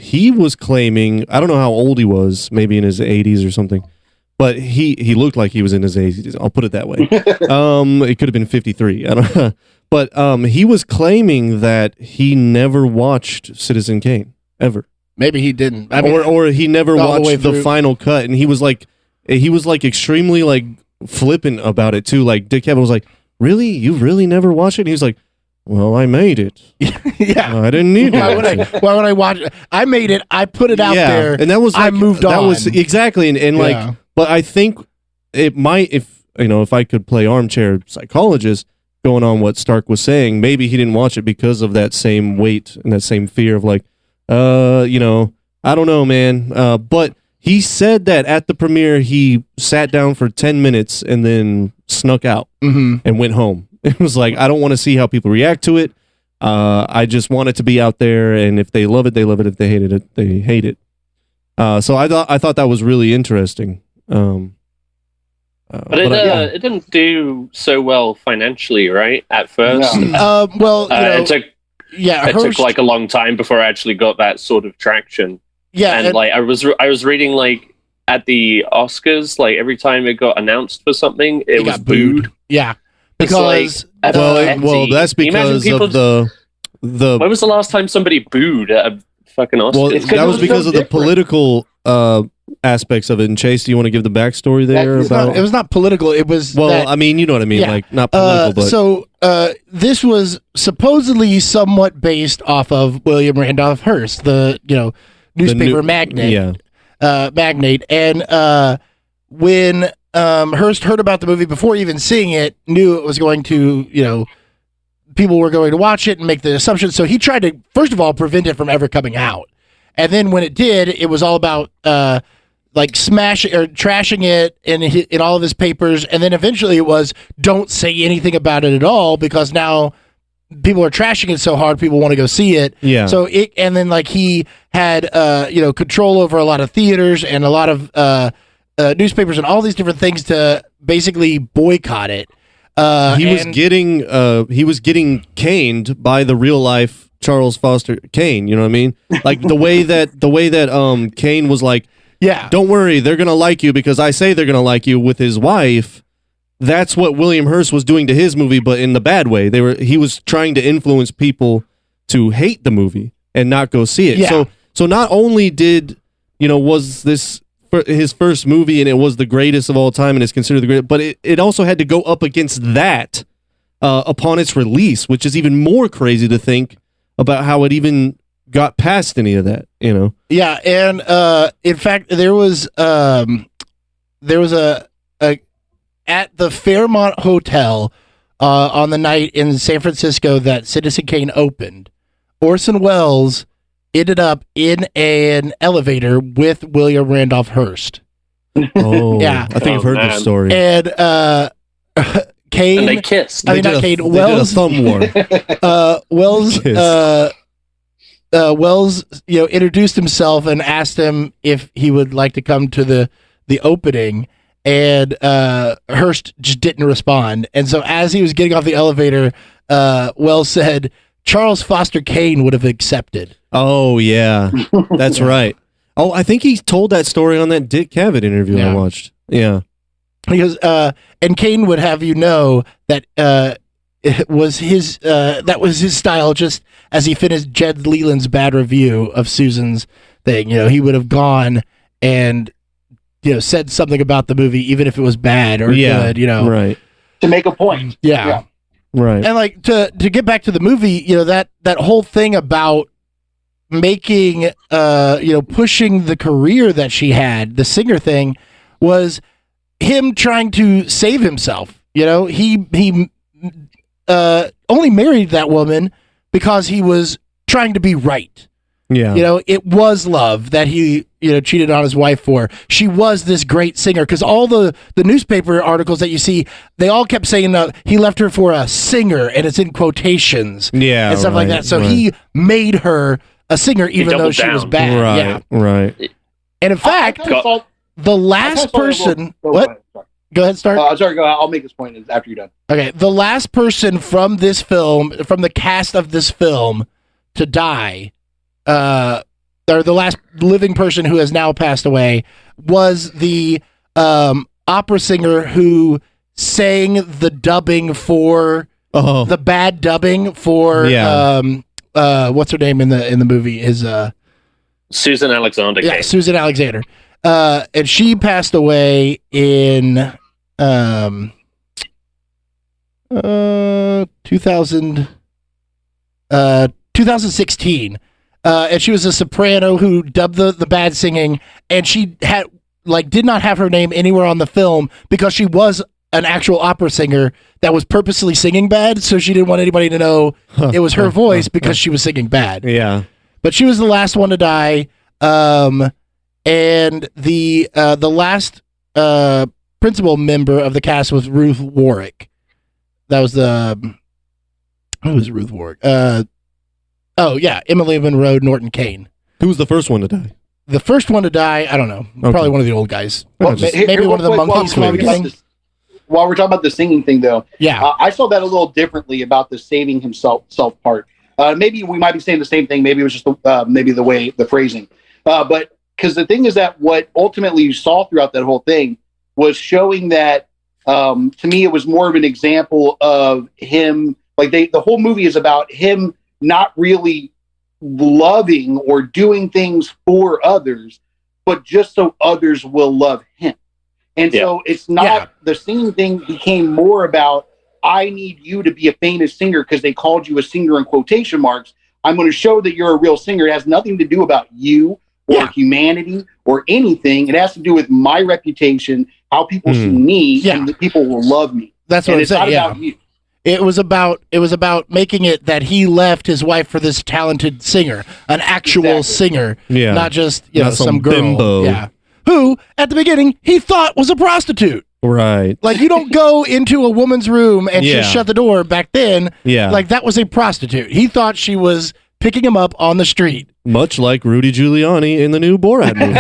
he was claiming, I don't know how old he was, maybe in his 80s or something, but he looked like he was in his 80s. I'll put it that way. It could have been 53. I don't know. But he was claiming that he never watched Citizen Kane ever. Maybe he didn't. I mean, or he never all the way watched the through. final cut, and he was like extremely like flippant about it too. Like Dick Cavett was like, "Really, you really never watched it?" And he was like, "Well, I made it. Yeah, I didn't need why it. would I watch it? I made it. I put it out there, and that was I like, moved That on. was exactly, and Yeah. like, but I think it might, if I could play armchair psychologist, going on what Stark was saying, maybe he didn't watch it because of that same weight and that same fear of like, I don't know, man. But he said that at the premiere, he sat down for 10 minutes and then snuck out and went home. It was like, I don't want to see how people react to it. I just want it to be out there, and if they love it, they love it. If they hate it, they hate it. So I thought that was really interesting. But it didn't do so well financially, right? At first, Well, it took like a long time before I actually got that sort of traction. Yeah, and like I was reading like at the Oscars, like every time it got announced for something, it was got booed. Yeah, It's like, because well, that's Can you imagine because people of the. When was the last time somebody booed at a fucking Oscar? Well, that was because of the political aspects of it. And Chase, do you want to give the backstory there about? it was not political. It was I mean, you know what I mean, Yeah. like not political, but so this was supposedly somewhat based off of William Randolph Hearst, the newspaper magnate. Yeah. Magnate, and when Hearst heard about the movie before even seeing it, knew it was going to, people were going to watch it and make the assumptions. So he tried to, first of all, prevent it from ever coming out. And then when it did, it was all about smashing or trashing it in all of his papers. And then eventually it was, don't say anything about it at all, because now people are trashing it so hard, people want to go see it. Yeah. So and then he had control over a lot of theaters and a lot of newspapers and all these different things to basically boycott it. He was getting caned by the real life Charles Foster Kane. You know what I mean? Like the way that Kane was like, yeah, don't worry, they're gonna like you because I say they're gonna like you with his wife. That's what William Hearst was doing to his movie, but in the bad way. He was trying to influence people to hate the movie and not go see it. Yeah. So not only was this his first movie and it was the greatest of all time and is considered the greatest, but it also had to go up against that upon its release, which is even more crazy to think about how it even got past any of that, Yeah, and in fact, there was a at the Fairmont Hotel on the night in San Francisco that Citizen Kane opened, Orson Welles ended up in an elevator with William Randolph Hearst. Oh, yeah, I think I've heard this story. And Kane, and they kissed. I mean, not Kane. Wells, they did a thumb war. Wells, introduced himself and asked him if he would like to come to the opening, and Hearst just didn't respond. And so as he was getting off the elevator, Wells said, Charles Foster Kane would have accepted. Oh, yeah. That's right. Oh, I think he told that story on that Dick Cavett interview I watched. Yeah. Because, and Kane would have you know that it was that was his style, just as he finished Jed Leland's bad review of Susan's thing. He would have gone and, said something about the movie, even if it was bad or good, Right. To make a point. Yeah. Right. And to get back to the movie, that whole thing about making, pushing the career that she had, the singer thing, was him trying to save himself. He only married that woman because he was trying to be right. Yeah. It was love that he, cheated on his wife for. She was this great singer, because all the newspaper articles that you see, they all kept saying he left her for a singer, and it's in quotations. Yeah. And stuff like that. So he made her a singer, even though she was bad. Right. Yeah. Right. And in fact, the last person. What? Go ahead, start. Sorry, go ahead. I'll make this point after you're done. Okay. The last person from this film, from the cast of this film, to die, or the last living person who has now passed away, was the opera singer who sang the dubbing for the bad dubbing for what's her name in the movie is Susan Alexander. Yeah, Kane. Susan Alexander. And she passed away in 2016. And she was a soprano who dubbed the bad singing, and she had did not have her name anywhere on the film because she was an actual opera singer that was purposely singing bad, so she didn't want anybody to know it was her voice because she was singing bad. Yeah. But she was the last one to die. And the last principal member of the cast was Ruth Warwick. That was who was Ruth Warwick? Emily Monroe, Norton Kane. Who was the first one to die? The first one to die, I don't know. Probably one of the old guys. Well, maybe one of the monkeys from the beginning. While we're talking about the singing thing, though, yeah, I saw that a little differently about the saving himself part. Maybe we might be saying the same thing. Maybe it was just maybe the phrasing. But because the thing is that what ultimately you saw throughout that whole thing was showing that to me it was more of an example of him. The whole movie is about him not really loving or doing things for others, but just so others will love him. And so it's not the singing thing became more about, I need you to be a famous singer because they called you a singer in quotation marks. I'm going to show that you're a real singer. It has nothing to do about you or humanity or anything. It has to do with my reputation, how people see me, and the people will love me. That's what and I'm it's saying. not about you. It was about making it that he left his wife for this talented singer, an actual singer, not just not some girl, bimbo. who at the beginning he thought was a prostitute. Right. Like, you don't go into a woman's room and just shut the door. Back then, like, that was a prostitute. He thought she was picking him up on the street. Much like Rudy Giuliani in the new Borat movie.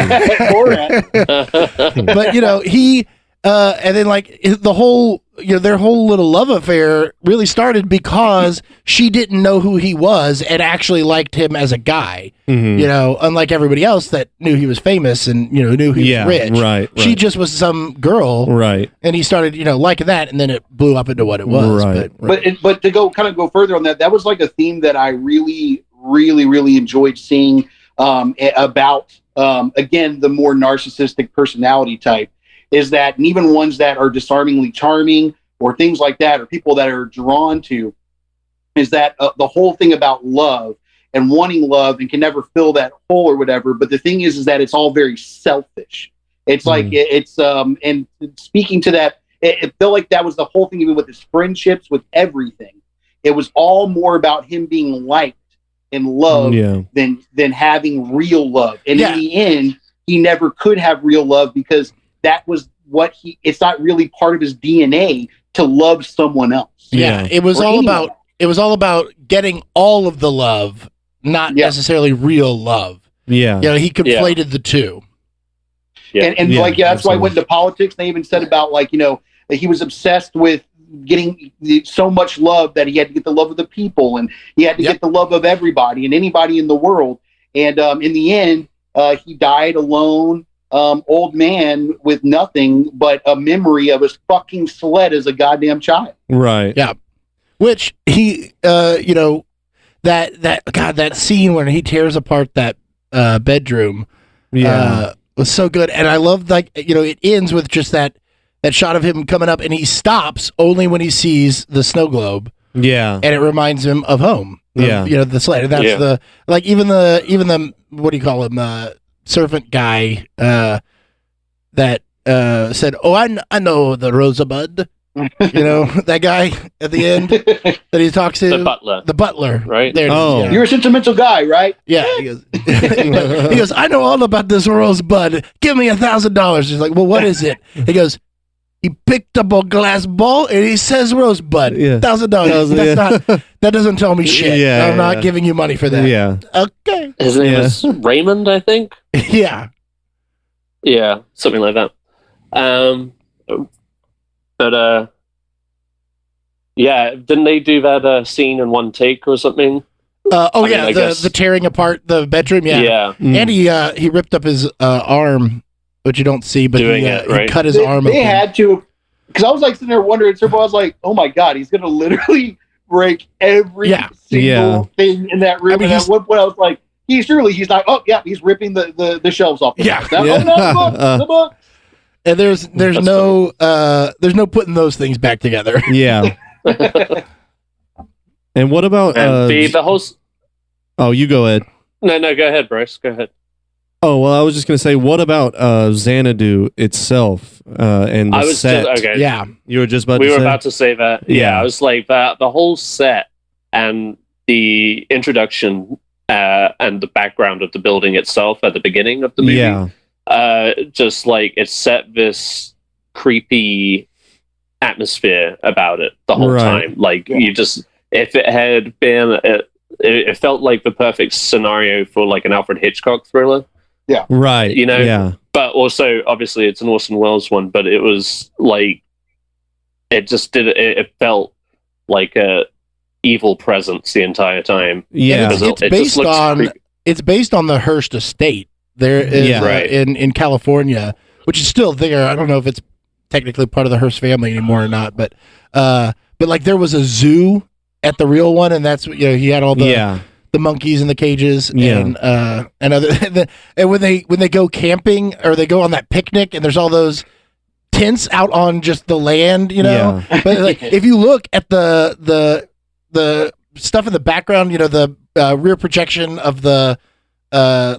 Borat. But, he, and then, like, the whole, their whole little love affair really started because she didn't know who he was and actually liked him as a guy. Unlike everybody else that knew he was famous and, knew he was rich. Right. She just was some girl. Right. And he started, liking that, and then it blew up into what it was. Right. But to go further on that, that was like a theme that I really, really, really enjoyed seeing about, again, the more narcissistic personality type. Is that, and even ones that are disarmingly charming or things like that, or people that are drawn to, is that the whole thing about love and wanting love and can never fill that hole or whatever. But the thing is that it's all very selfish. It's like, it's, and speaking to that, it felt like that was the whole thing, even with his friendships, with everything. It was all more about him being liked and loved than having real love. And in the end, he never could have real love because that was what it's not really part of his DNA to love someone else. Yeah. It was all about getting all of the love, not necessarily real love. Yeah. He conflated the two. Yeah. And that's why I went into politics. They even said about that he was obsessed with getting so much love that he had to get the love of the people and he had to get the love of everybody and anybody in the world. And in the end, he died alone. Old man with nothing but a memory of his fucking sled as a goddamn child. Right. Yeah. Which he, that scene when he tears apart that bedroom, was so good. And I love, it ends with just that shot of him coming up, and he stops only when he sees the snow globe. Yeah. And it reminds him of home. The sled. And that's even the what do you call him? Servant guy that said, "Oh, I know the Rosebud." That guy at the end that he talks to, the butler, right there. Oh, you're a sentimental guy, right? Yeah, he goes. He goes, "I know all about this Rosebud. Give me $1,000." He's like, "Well, what is it?" He goes, "He picked up a glass ball and he says Rosebud. $1,000. That doesn't tell me shit. I'm not giving you money for that." Yeah. Okay. His name is Raymond, I think. Yeah. Yeah, something like that. Didn't they do that scene in one take or something? The tearing apart the bedroom. Yeah. And he ripped up his arm, which you don't see, but he cut his arm open. They had to, because I was like sitting there wondering, I was like, oh my God, he's going to literally break every single thing in that room. And at one point I was like, he's like, oh yeah, he's ripping the shelves off. The book. And there's no putting those things back together. Yeah. And what about the host? Oh, you go ahead. No, go ahead, Bryce. Go ahead. Oh, well, I was just going to say, what about Xanadu itself and the set? Yeah. You were just about to say? We were about to say that. Yeah, I was like, the whole set and the introduction and the background of the building itself at the beginning of the movie, just like it set this creepy atmosphere about it the whole time. Like, you just, if it had been, it felt like the perfect scenario for like an Alfred Hitchcock thriller. Yeah. Right. But also, obviously, it's an Orson Welles one, but it was like, it just it felt like a evil presence the entire time. Yeah. It's based on the Hearst estate there in California, which is still there. I don't know if it's technically part of the Hearst family anymore or not, but like there was a zoo at the real one, and that's he had all the monkeys in the cages and other and when they go camping or they go on that picnic and there's all those tents out on just the land, but like if you look at the stuff in the background, the rear projection of the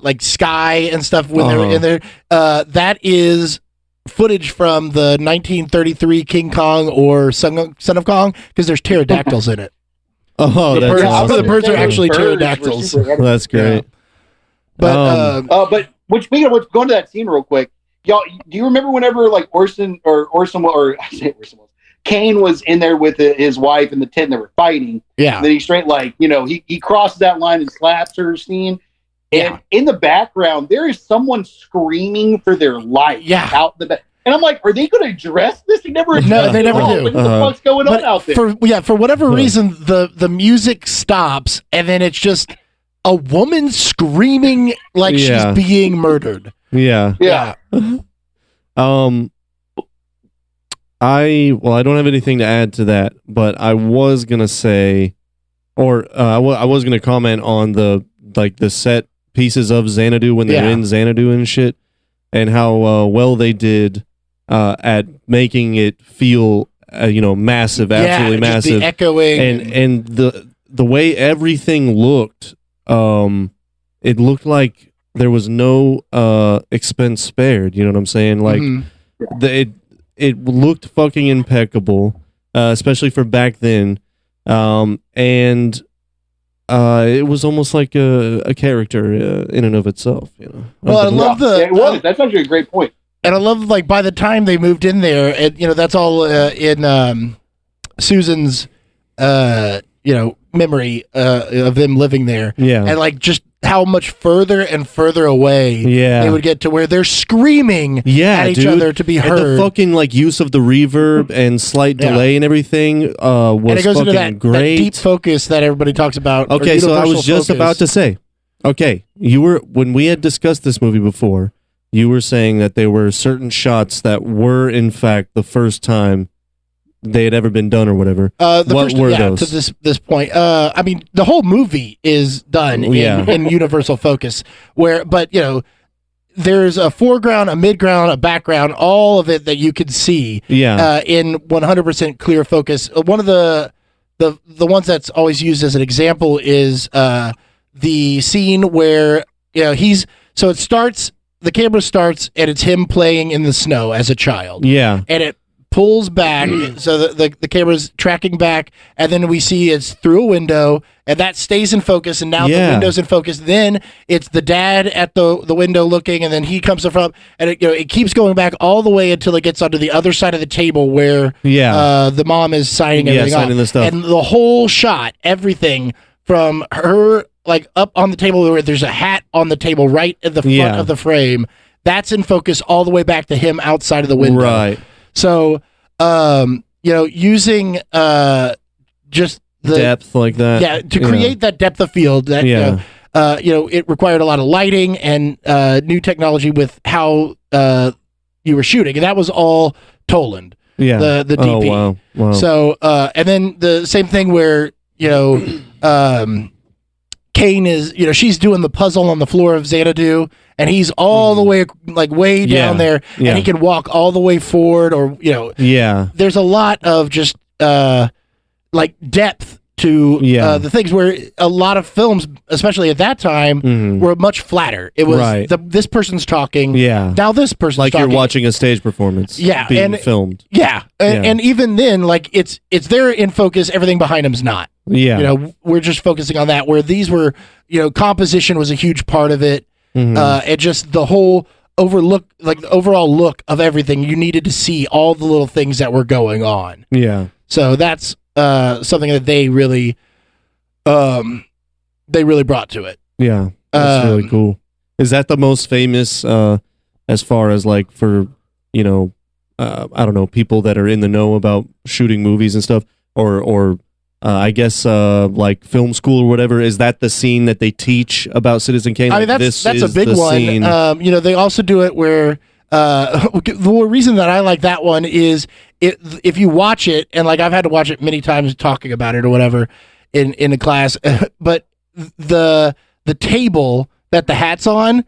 like sky and stuff when they're in there, that is footage from the 1933 King Kong or Son of Kong because there's pterodactyls in it. Oh, The that's birds, awesome. the birds are actually Birds were pterodactyls. super edited. That's great. But Which speaking of which, going to that scene real quick, y'all, do you remember whenever like Orson I say Orson Welles, Kane was in there with his wife in the tent and they were fighting? yeah, Then he straight he crosses that line and slaps her scene. And Yeah. in the background, there is someone screaming for their life out the back. And I'm like, are they going to address this? They never No, they never do. Like, what the fuck's going on out there? For whatever reason, the music stops and then it's just a woman screaming like she's being murdered. Yeah. Yeah. I don't have anything to add to that, but I was gonna say, I was gonna comment on the set pieces of Xanadu when they're in Xanadu and shit, and how well they did at making it feel massive, absolutely just massive, the echoing and the way everything looked, it looked like there was no expense spared. You know what I'm saying? Like it looked fucking impeccable, especially for back then, and it was almost like a character in and of itself. Well, I love it was. That's actually a great point. And I love, like, by the time they moved in there, and that's all in Susan's, memory of them living there. Yeah, and like just how much further and further away they would get to where they're screaming at each other to be heard. And the fucking use of the reverb and slight delay and everything was and it goes fucking into that great. deep focus that everybody talks about. Okay, so I was just about to say, when we had discussed this movie before, you were saying that there were certain shots that were in fact the first time they had ever been done or whatever. What were those? To this point? I mean, the whole movie is done in universal focus. But there's a foreground, a midground, a background, all of it that you could see. In 100% clear focus. One of the ones that's always used as an example is the scene where it starts. The camera starts and it's him playing in the snow as a child. Yeah, and it pulls back so the camera's tracking back, and then we see it's through a window, and that stays in focus, and now the window's in focus. Then it's the dad at the window looking, and then he comes from, and it keeps going back all the way until it gets onto the other side of the table where the mom is signing everything off. The stuff. And the whole shot, everything from her like up on the table where there's a hat on the table right at the front of the frame, that's in focus all the way back to him outside of the window. Right. So, using just the depth like that, to create that depth of field, that it required a lot of lighting and new technology with how you were shooting, and that was all Toland, the DP. Oh, wow. So, and then the same thing where Kane is, she's doing the puzzle on the floor of Xanadu, and he's all the way, way down there, and he can walk all the way forward, or, there's a lot of just, depth to the things where a lot of films, especially at that time, were much flatter. It was this person's talking, now this person's talking. You're watching a stage performance being filmed. And even then, it's there in focus, everything behind him's not. We're just focusing on that, where these were, composition was a huge part of it. And just the whole the overall look of everything, you needed to see all the little things that were going on. So that's something that they really brought to it. That's really cool. Is that the most famous as far as for I don't know, people that are in the know about shooting movies and stuff, or I guess film school or whatever? Is that the scene that they teach about Citizen Kane? I mean, that's a big one. They also do it where the reason that I like that one is if you watch it, and I've had to watch it many times talking about it or whatever in a class, but the table that the hat's on.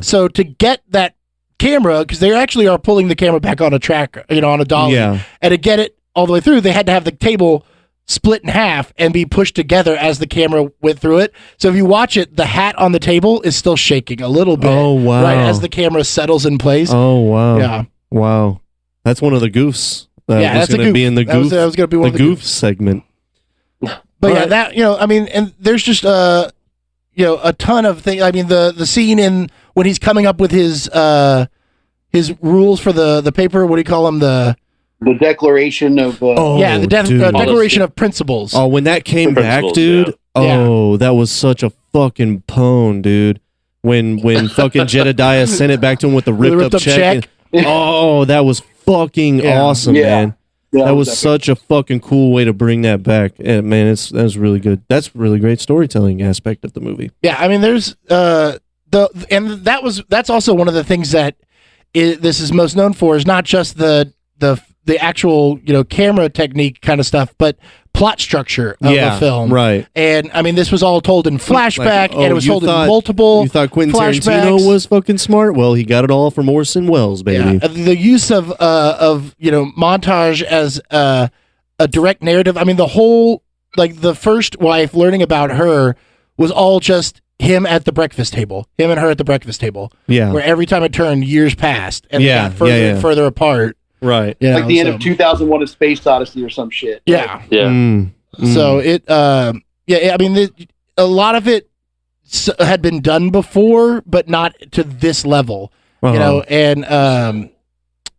So to get that camera, because they actually are pulling the camera back on a track, on a dolly, and to get it all the way through, they had to have the table split in half and be pushed together as the camera went through it. So if you watch it, the hat on the table is still shaking a little bit. Oh, wow. Right as the camera settles in place. Oh, wow. Yeah. Wow, that's one of the goofs. That Yeah, was that's a going to goof. be in the That was goof. going to be one the of the goof goofs. segment. But yeah, Right. that I mean, and there's just a ton of things. I mean, the scene in when he's coming up with his rules for the paper. What do you call them? The declaration of dude. Declaration of Principles. Oh, when that came The back, principles, dude. yeah. Oh, that was such a fucking pone, dude. When fucking Jedediah sent it back to him with the ripped up check. Oh, that was fucking awesome, Yeah. man. That was such a fucking cool way to bring that back. And man, that was really good. That's really great storytelling aspect of the movie. Yeah, I mean, there's that's also one of the things that this is most known for is not just the actual camera technique kind of stuff, but plot structure of the film. Right. And I mean, this was all told in flashback, and it was told in multiple. You thought Quentin flashbacks. Tarantino was fucking smart? Well, he got it all from Orson Welles, baby. Yeah, the use of montage as a direct narrative. I mean, the whole the first wife learning about her was all just him at the breakfast table, him and her at the breakfast table. Yeah. Where every time it turned, years passed, and they got further and further apart. Right. Like the end of 2001: A Space Odyssey or some shit. Yeah. Yeah. So it, I mean, a lot of it had been done before, but not to this level, and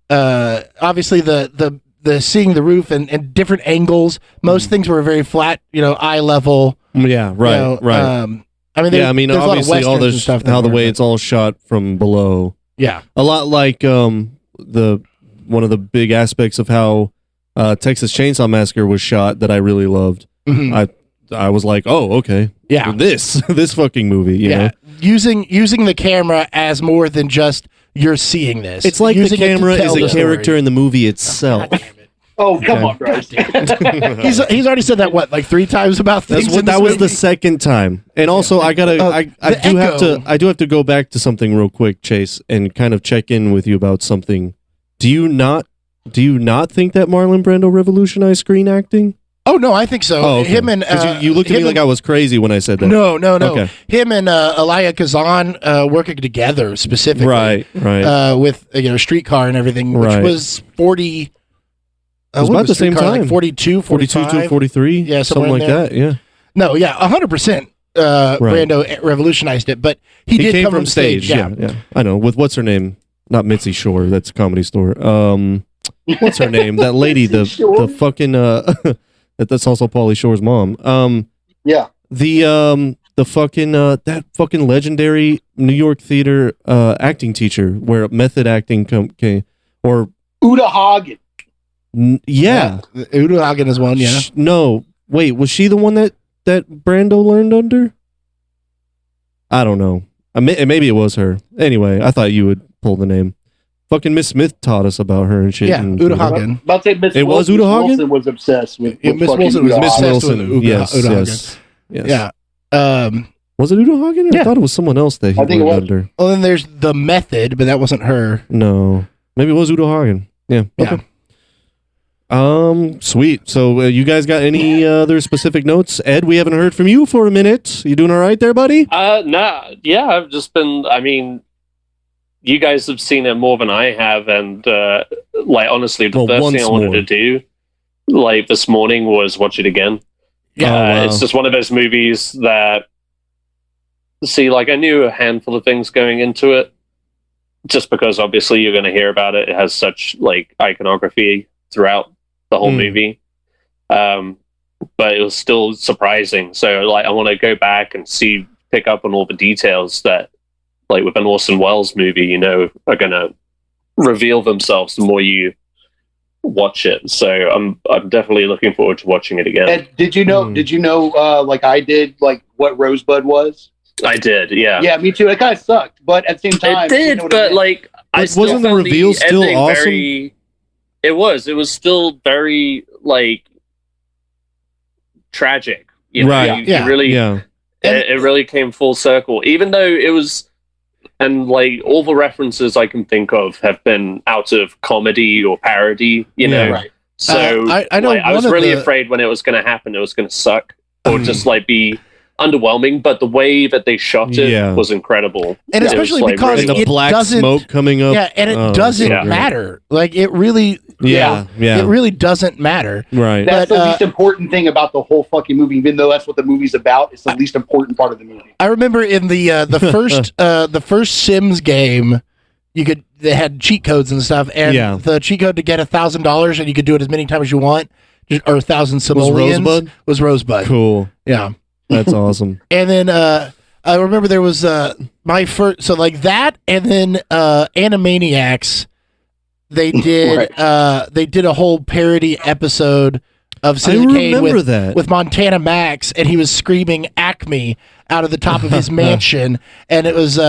obviously the seeing the roof and different angles. Most things were very flat, eye level. Yeah, right, right. I mean, there's obviously a lot of all this and stuff how the way it's all shot from below. Yeah, a lot like one of the big aspects of how Texas Chainsaw Massacre was shot that I really loved. Mm-hmm. I was like, oh, okay, yeah, this fucking movie, you know? using the camera as more than just you're seeing this. It's like the camera is a character in the movie itself. Oh, come on, Bryce. He's already said that like 3 times about things. That was the second time. And also I do have to go back to something real quick, Chase, and kind of check in with you about something. Do you not think that Marlon Brando revolutionized screen acting? Oh no, I think so. Oh, okay. Him and you looked at me like I was crazy when I said that. No. Okay. Him and Elia Kazan working together specifically, right. With Streetcar and everything, which was 40. It was about the same time, like 42, 45? to 43, yeah, something like that. Yeah. No, yeah, 100%. Brando revolutionized it, but he did came come from stage. Yeah, I know. With what's her name? Not Mitzi Shore. That's a Comedy Store. What's her name? That lady, the fucking that's also Pauly Shore's mom. Yeah. The fucking that fucking legendary New York theater acting teacher where method acting came or Uta Hagen. Yeah. Udo Hagen is one. Yeah. No, wait, was she the one that Brando learned under? I don't know. Maybe it was her. Anyway, I thought you would pull the name. Fucking Miss Smith taught us about her and shit. Yeah, Uta Hagen. About to say Miss It was Wilson. Uta Hagen? Wilson was obsessed with Miss fucking Wilson was Uta Miss Hagen. obsessed Wilson. with Yes. Uta Hagen. Yes. Yeah. Was it Uta Hagen? Yeah. I thought it was someone else that he I think it learned was. under. Well, then there's the method, but that wasn't her. No. Maybe it was Uta Hagen. Yeah. Okay. Sweet. So you guys got any other specific notes? Ed, we haven't heard from you for a minute. You doing all right there, buddy? Nah. Yeah, I've just been. I mean, you guys have seen it more than I have, and honestly, the first thing I wanted to do, this morning, was watch it again. Yeah, wow. It's just one of those movies that, I knew a handful of things going into it, just because obviously you're going to hear about it. It has such iconography throughout the whole movie, but it was still surprising. So I want to go back and pick up on all the details that, with an Orson Welles movie, are going to reveal themselves the more you watch it. So I'm definitely looking forward to watching it again. And did you know? Did you know? Like I did, what Rosebud was? I did, yeah. Yeah, me too. It kind of sucked, but at the same time, it did. But I still wasn't the found reveal still ending awesome? Very, it was still very tragic. Right. You really, it really came full circle. Even though it was, and all the references I can think of have been out of comedy or parody. Right. So I know I was really afraid when it was going to happen. It was going to suck, or just be underwhelming, but the way that they shot it was incredible. And especially because and the black smoke coming up. Yeah, and it doesn't matter. Like, it really... Yeah. It really doesn't matter. Right. That's the least important thing about the whole fucking movie, even though that's what the movie's about. It's the least important part of the movie. I remember in the first Sims game, they had cheat codes and stuff, and the cheat code to get $1,000, and you could do it as many times as you want, or 1,000 simoleons, was Rosebud. Cool. Yeah. That's awesome. And then I remember there was my first, so like that, and then Animaniacs. They did they did a whole parody episode of Citizen Kane with Montana Max, and he was screaming Acme out of the top of his mansion, and it was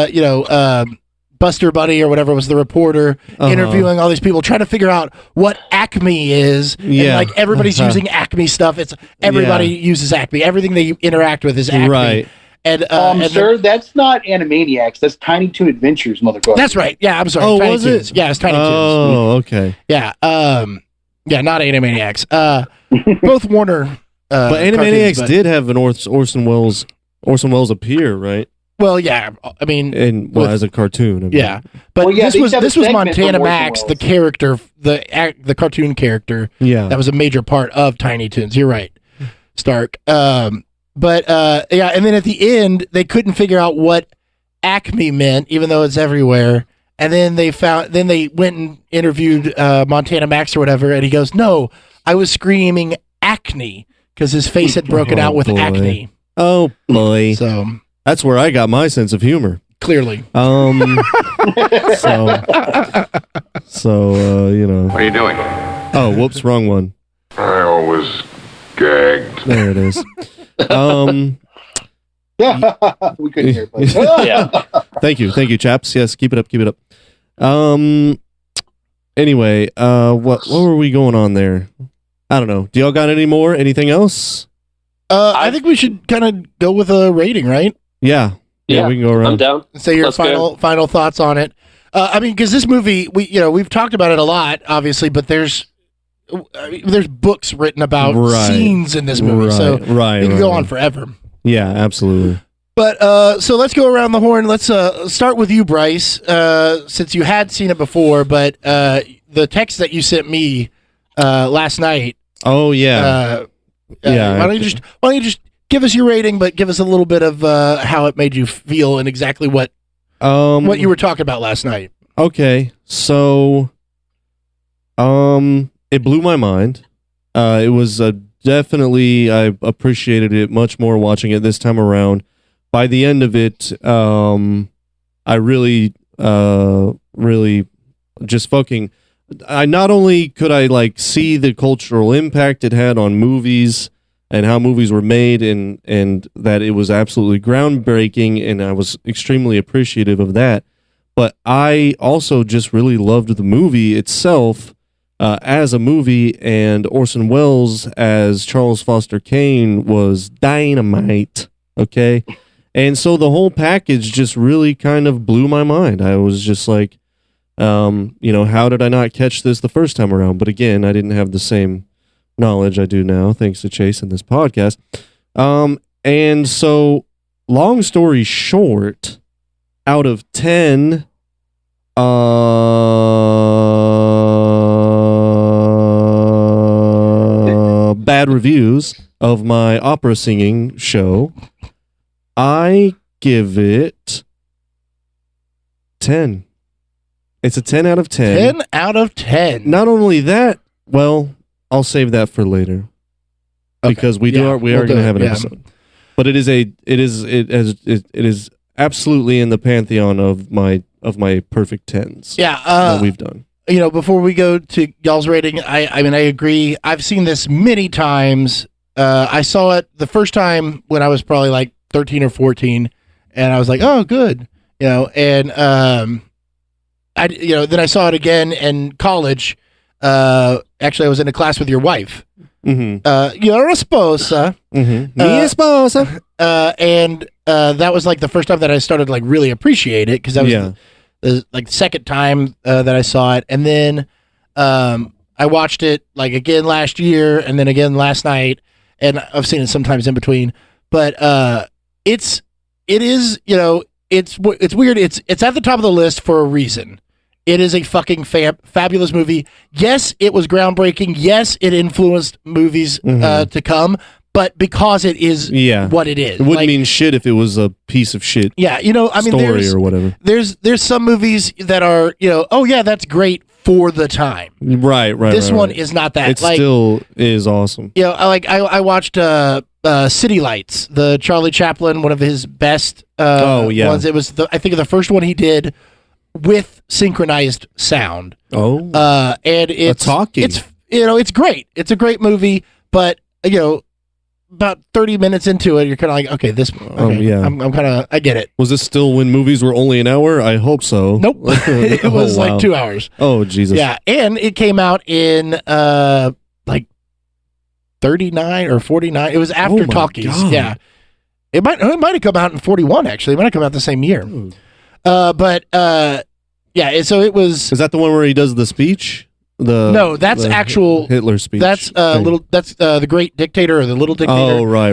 Buster Bunny or whatever was the reporter interviewing all these people trying to figure out what Acme is. Yeah. And like everybody's using Acme stuff. It's everybody uses Acme. Everything they interact with is Acme. Right. And sir, that's not Animaniacs. That's Tiny Toon Adventures, motherfucker. That's right. Yeah, I'm sorry. Oh, Tiny was Toons. it? Yeah, it's Tiny Toons. Oh, okay. Yeah. Yeah, not Animaniacs. Both Warner. But Animaniacs did have an Orson Welles appear, right? Well, yeah. I mean, as a cartoon. I mean. Yeah, but this was Montana Max, the character, the cartoon character. Yeah, that was a major part of Tiny Toons. You're right, Stark. But and then at the end, they couldn't figure out what Acme meant, even though it's everywhere. And then they went and interviewed Montana Max or whatever, and he goes, "No, I was screaming acne because his face had broken out with acne." Oh boy! So that's where I got my sense of humor. Clearly. So you know. What are you doing? Oh, whoops, wrong one. I always gagged. There it is. We couldn't hear it. But Yeah. Thank you, chaps. Yes, keep it up. Anyway, what were we going on there? I don't know. Do y'all got anything else? I think we should kind of go with a rating, right? Yeah, we can go around. I'm down. Say your final thoughts on it. I mean, because this movie, we've talked about it a lot, obviously, but there's books written about scenes in this movie, so it can go on forever. Yeah, absolutely. But so let's go around the horn. Let's start with you, Bryce, since you had seen it before, but the text that you sent me last night. Oh yeah. Why don't you just give us your rating, but give us a little bit of how it made you feel and exactly what you were talking about last night. Okay, so it blew my mind. It was definitely, I appreciated it much more watching it this time around. By the end of it, I really just fucking. I not only could I like see the cultural impact it had on movies and how movies were made, and that it was absolutely groundbreaking, and I was extremely appreciative of that. But I also just really loved the movie itself as a movie, and Orson Welles as Charles Foster Kane was dynamite. Okay. And so the whole package just really kind of blew my mind. I was just like, how did I not catch this the first time around? But again, I didn't have the same knowledge I do now, thanks to Chase and this podcast. And so, long story short, out of 10, bad reviews of my opera singing show, I give it 10. It's a 10 out of 10. 10 out of 10. Not only that, well, I'll save that for later. Okay. Because we are going to have an episode. But it is absolutely in the pantheon of my perfect 10s. Yeah, that we've done. Before we go to y'all's rating, I mean I agree. I've seen this many times. I saw it the first time when I was probably like 13 or 14, and I was like, "Oh, good," and then I saw it again in college. Actually, I was in a class with your wife. Mm-hmm. Your esposa. Mm-hmm. Mi esposa. And that was like the first time that I started like really appreciate it, because that was the second time that I saw it, and then I watched it like again last year, and then again last night, and I've seen it sometimes in between. But it is, it's weird. It's at the top of the list for a reason. It is a fucking fabulous movie. Yes, it was groundbreaking. Yes, it influenced movies to come, but because it is what it is. It wouldn't mean shit if it was a piece of shit. Yeah, story or whatever. There's some movies that are, oh yeah, that's great for the time. Right. This one is not that. It still is awesome. I watched City Lights, the Charlie Chaplin, one of his best ones. It was I think the first one he did with synchronized sound. And it's talkie. It's great. It's a great movie, but about 30 minutes into it, you're kind of like, okay, I'm kind of, I get it. Was this still when movies were only an hour? I hope so. Nope. It was like 2 hours. Oh, Jesus. Yeah, and it came out in like 39 or 49. It was after Talkies. God. Yeah. It might have come out in 41, actually. It might have come out the same year. Yeah, so it was... Is that the one where he does the speech? No, that's actual Hitler speech. That's the Great Dictator or the Little Dictator. Oh, right.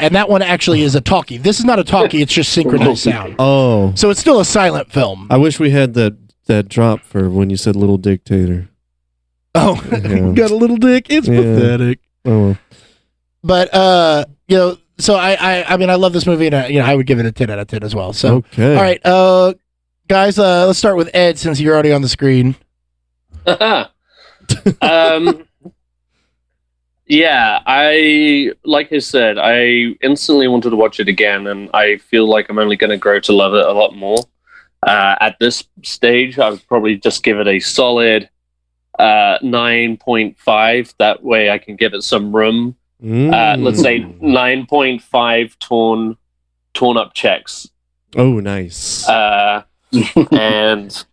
And that one actually is a talkie. This is not a talkie; it's just synchronized sound. Oh, so it's still a silent film. I wish we had that drop for when you said Little Dictator. Oh, got a little dick. It's pathetic. Oh, but so I mean, I love this movie, and I would give it a 10 out of 10 as well. So okay, all right, guys, let's start with Ed since you're already on the screen. Yeah, like I said, I instantly wanted to watch it again, and I feel like I'm only going to grow to love it a lot more. At this stage, I would probably just give it a solid 9.5. That way I can give it some room. Let's say 9.5 torn up checks. Oh, nice. And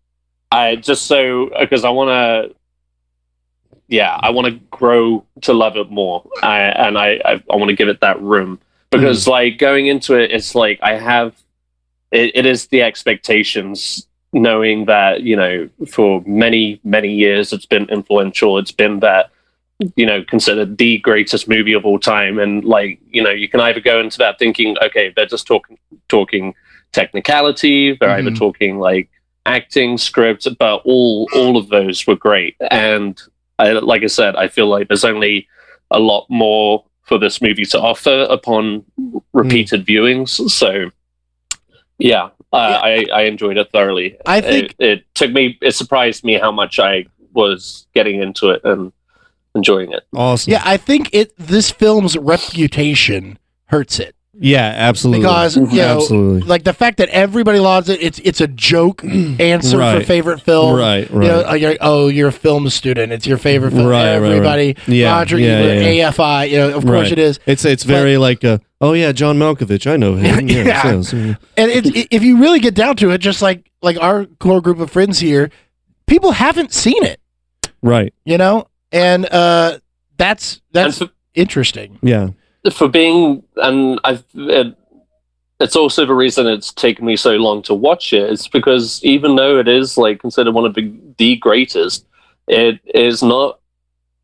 I just because I want to grow to love it more. I want to give it that room because like going into it, it's like I have it is the expectations, knowing that for many years it's been influential. It's been that considered the greatest movie of all time, and like you can either go into that thinking, okay, they're just talking technicality, they're either talking like acting, script, but all of those were great. And like I said, I feel like there's only a lot more for this movie to offer upon repeated viewings. So yeah, I enjoyed it thoroughly. I think it surprised me how much I was getting into it and enjoying it. Awesome. Yeah, I think this film's reputation hurts it. Yeah, absolutely. Because absolutely. like the fact that everybody loves it, it's a joke answer for favorite film. Right. You're a film student. It's your favorite film. Right, everybody, Yeah, Roger Ebert, AFI. Of course it is. It's very like John Malkovich. I know him. Yes. And if you really get down to it, just like our core group of friends here, people haven't seen it. Right. And that's interesting. Yeah. For being, and it's also the reason it's taken me so long to watch it. It's because even though it is like considered one of the greatest, it is not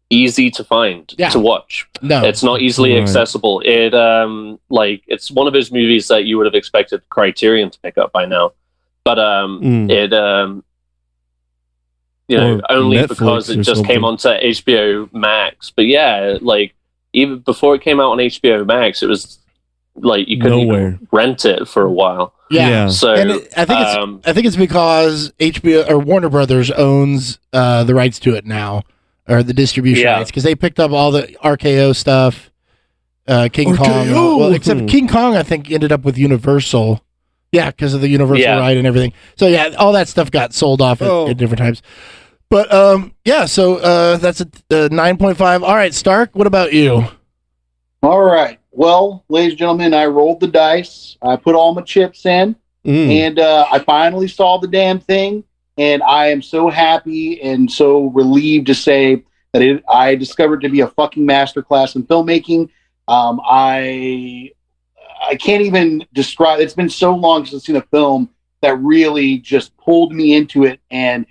easy to find to watch. No, it's not easily accessible. It it's one of those movies that you would have expected Criterion to pick up by now, but only Netflix because it just something. came onto HBO Max. But yeah, like. Even before it came out on HBO Max, it was like you couldn't even rent it for a while. Yeah. So I think it's because HBO or Warner Brothers owns the rights to it now, or the distribution rights, because they picked up all the RKO stuff, King Kong. Well, except King Kong, I think ended up with Universal. Yeah, because of the Universal right and everything. So yeah, all that stuff got sold off at different times. But so that's a 9.5. All right, Stark, what about you? All right. Well, ladies and gentlemen, I rolled the dice. I put all my chips in, and I finally saw the damn thing. And I am so happy and so relieved to say that I discovered to be a fucking masterclass in filmmaking. I can't even describe. It's been so long since I've seen a film that really just pulled me into it and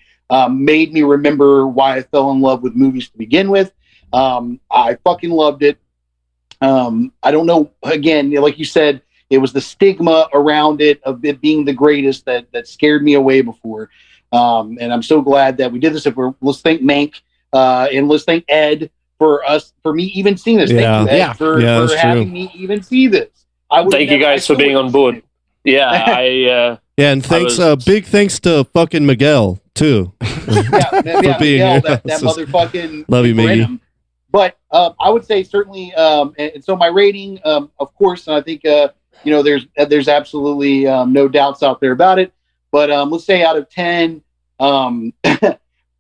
made me remember why I fell in love with movies to begin with. I fucking loved it. I don't know, again, like you said, It was the stigma around it of it being the greatest that scared me away before. And I'm so glad that we did this. Let's thank Mank and let's thank Ed for me even seeing this. Yeah. Thank you, Ed, for having me even see this. Thank you guys for being on board. Yeah, yeah, and thanks, big thanks to fucking Miguel too. For being here. That motherfucking love you, Miggy. But I would say certainly, and so my rating, of course, and I think there's absolutely no doubts out there about it. But let's say out of 10,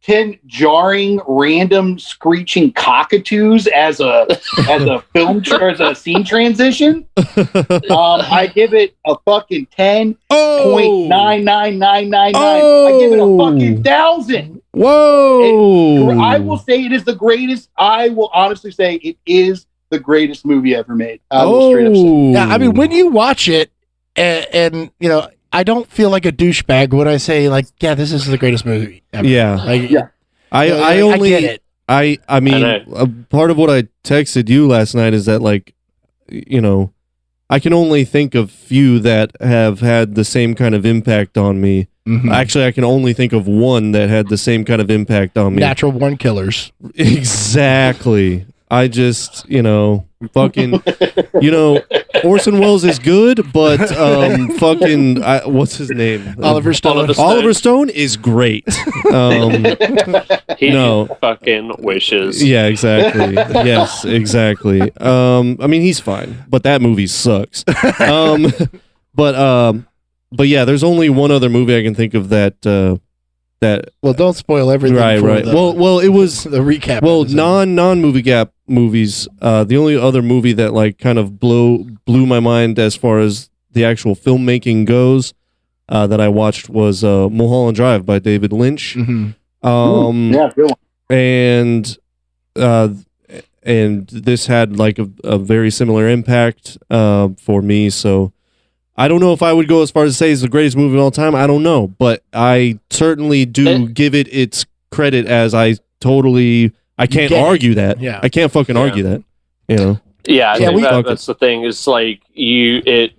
10 jarring, random, screeching cockatoos as a film as a scene transition. I give it a fucking 10.99999. I give it a fucking 1,000. Whoa! I will say it is the greatest. I will honestly say it is the greatest movie ever made. I will straight up say. Yeah, I mean, when you watch it, and I don't feel like a douchebag when I say, like, yeah, this is the greatest movie ever. Yeah. I only get it. I mean, part of what I texted you last night is that, like, I can only think of few that have had the same kind of impact on me. Mm-hmm. Actually, I can only think of one that had the same kind of impact on me. Natural Born Killers. Exactly. I just, fucking, Orson Welles is good, but fucking, what's his name? Oliver Stone. Oliver Stone is great. He fucking wishes. Yeah, exactly. Yes, exactly. I mean, he's fine, but that movie sucks. But yeah, there's only one other movie I can think of that. Well, don't spoil everything. Right. Well, it was the recap. Well, non-movie gap movies. The only other movie that like kind of blew my mind as far as the actual filmmaking goes that I watched was Mulholland Drive by David Lynch. Mm-hmm. Good one. And this had like a very similar impact for me. So I don't know if I would go as far as to say it's the greatest movie of all time. I don't know, but I certainly do give it its credit as I can't argue that. Yeah. I can't fucking argue that. Yeah, I think that's the thing. Is like it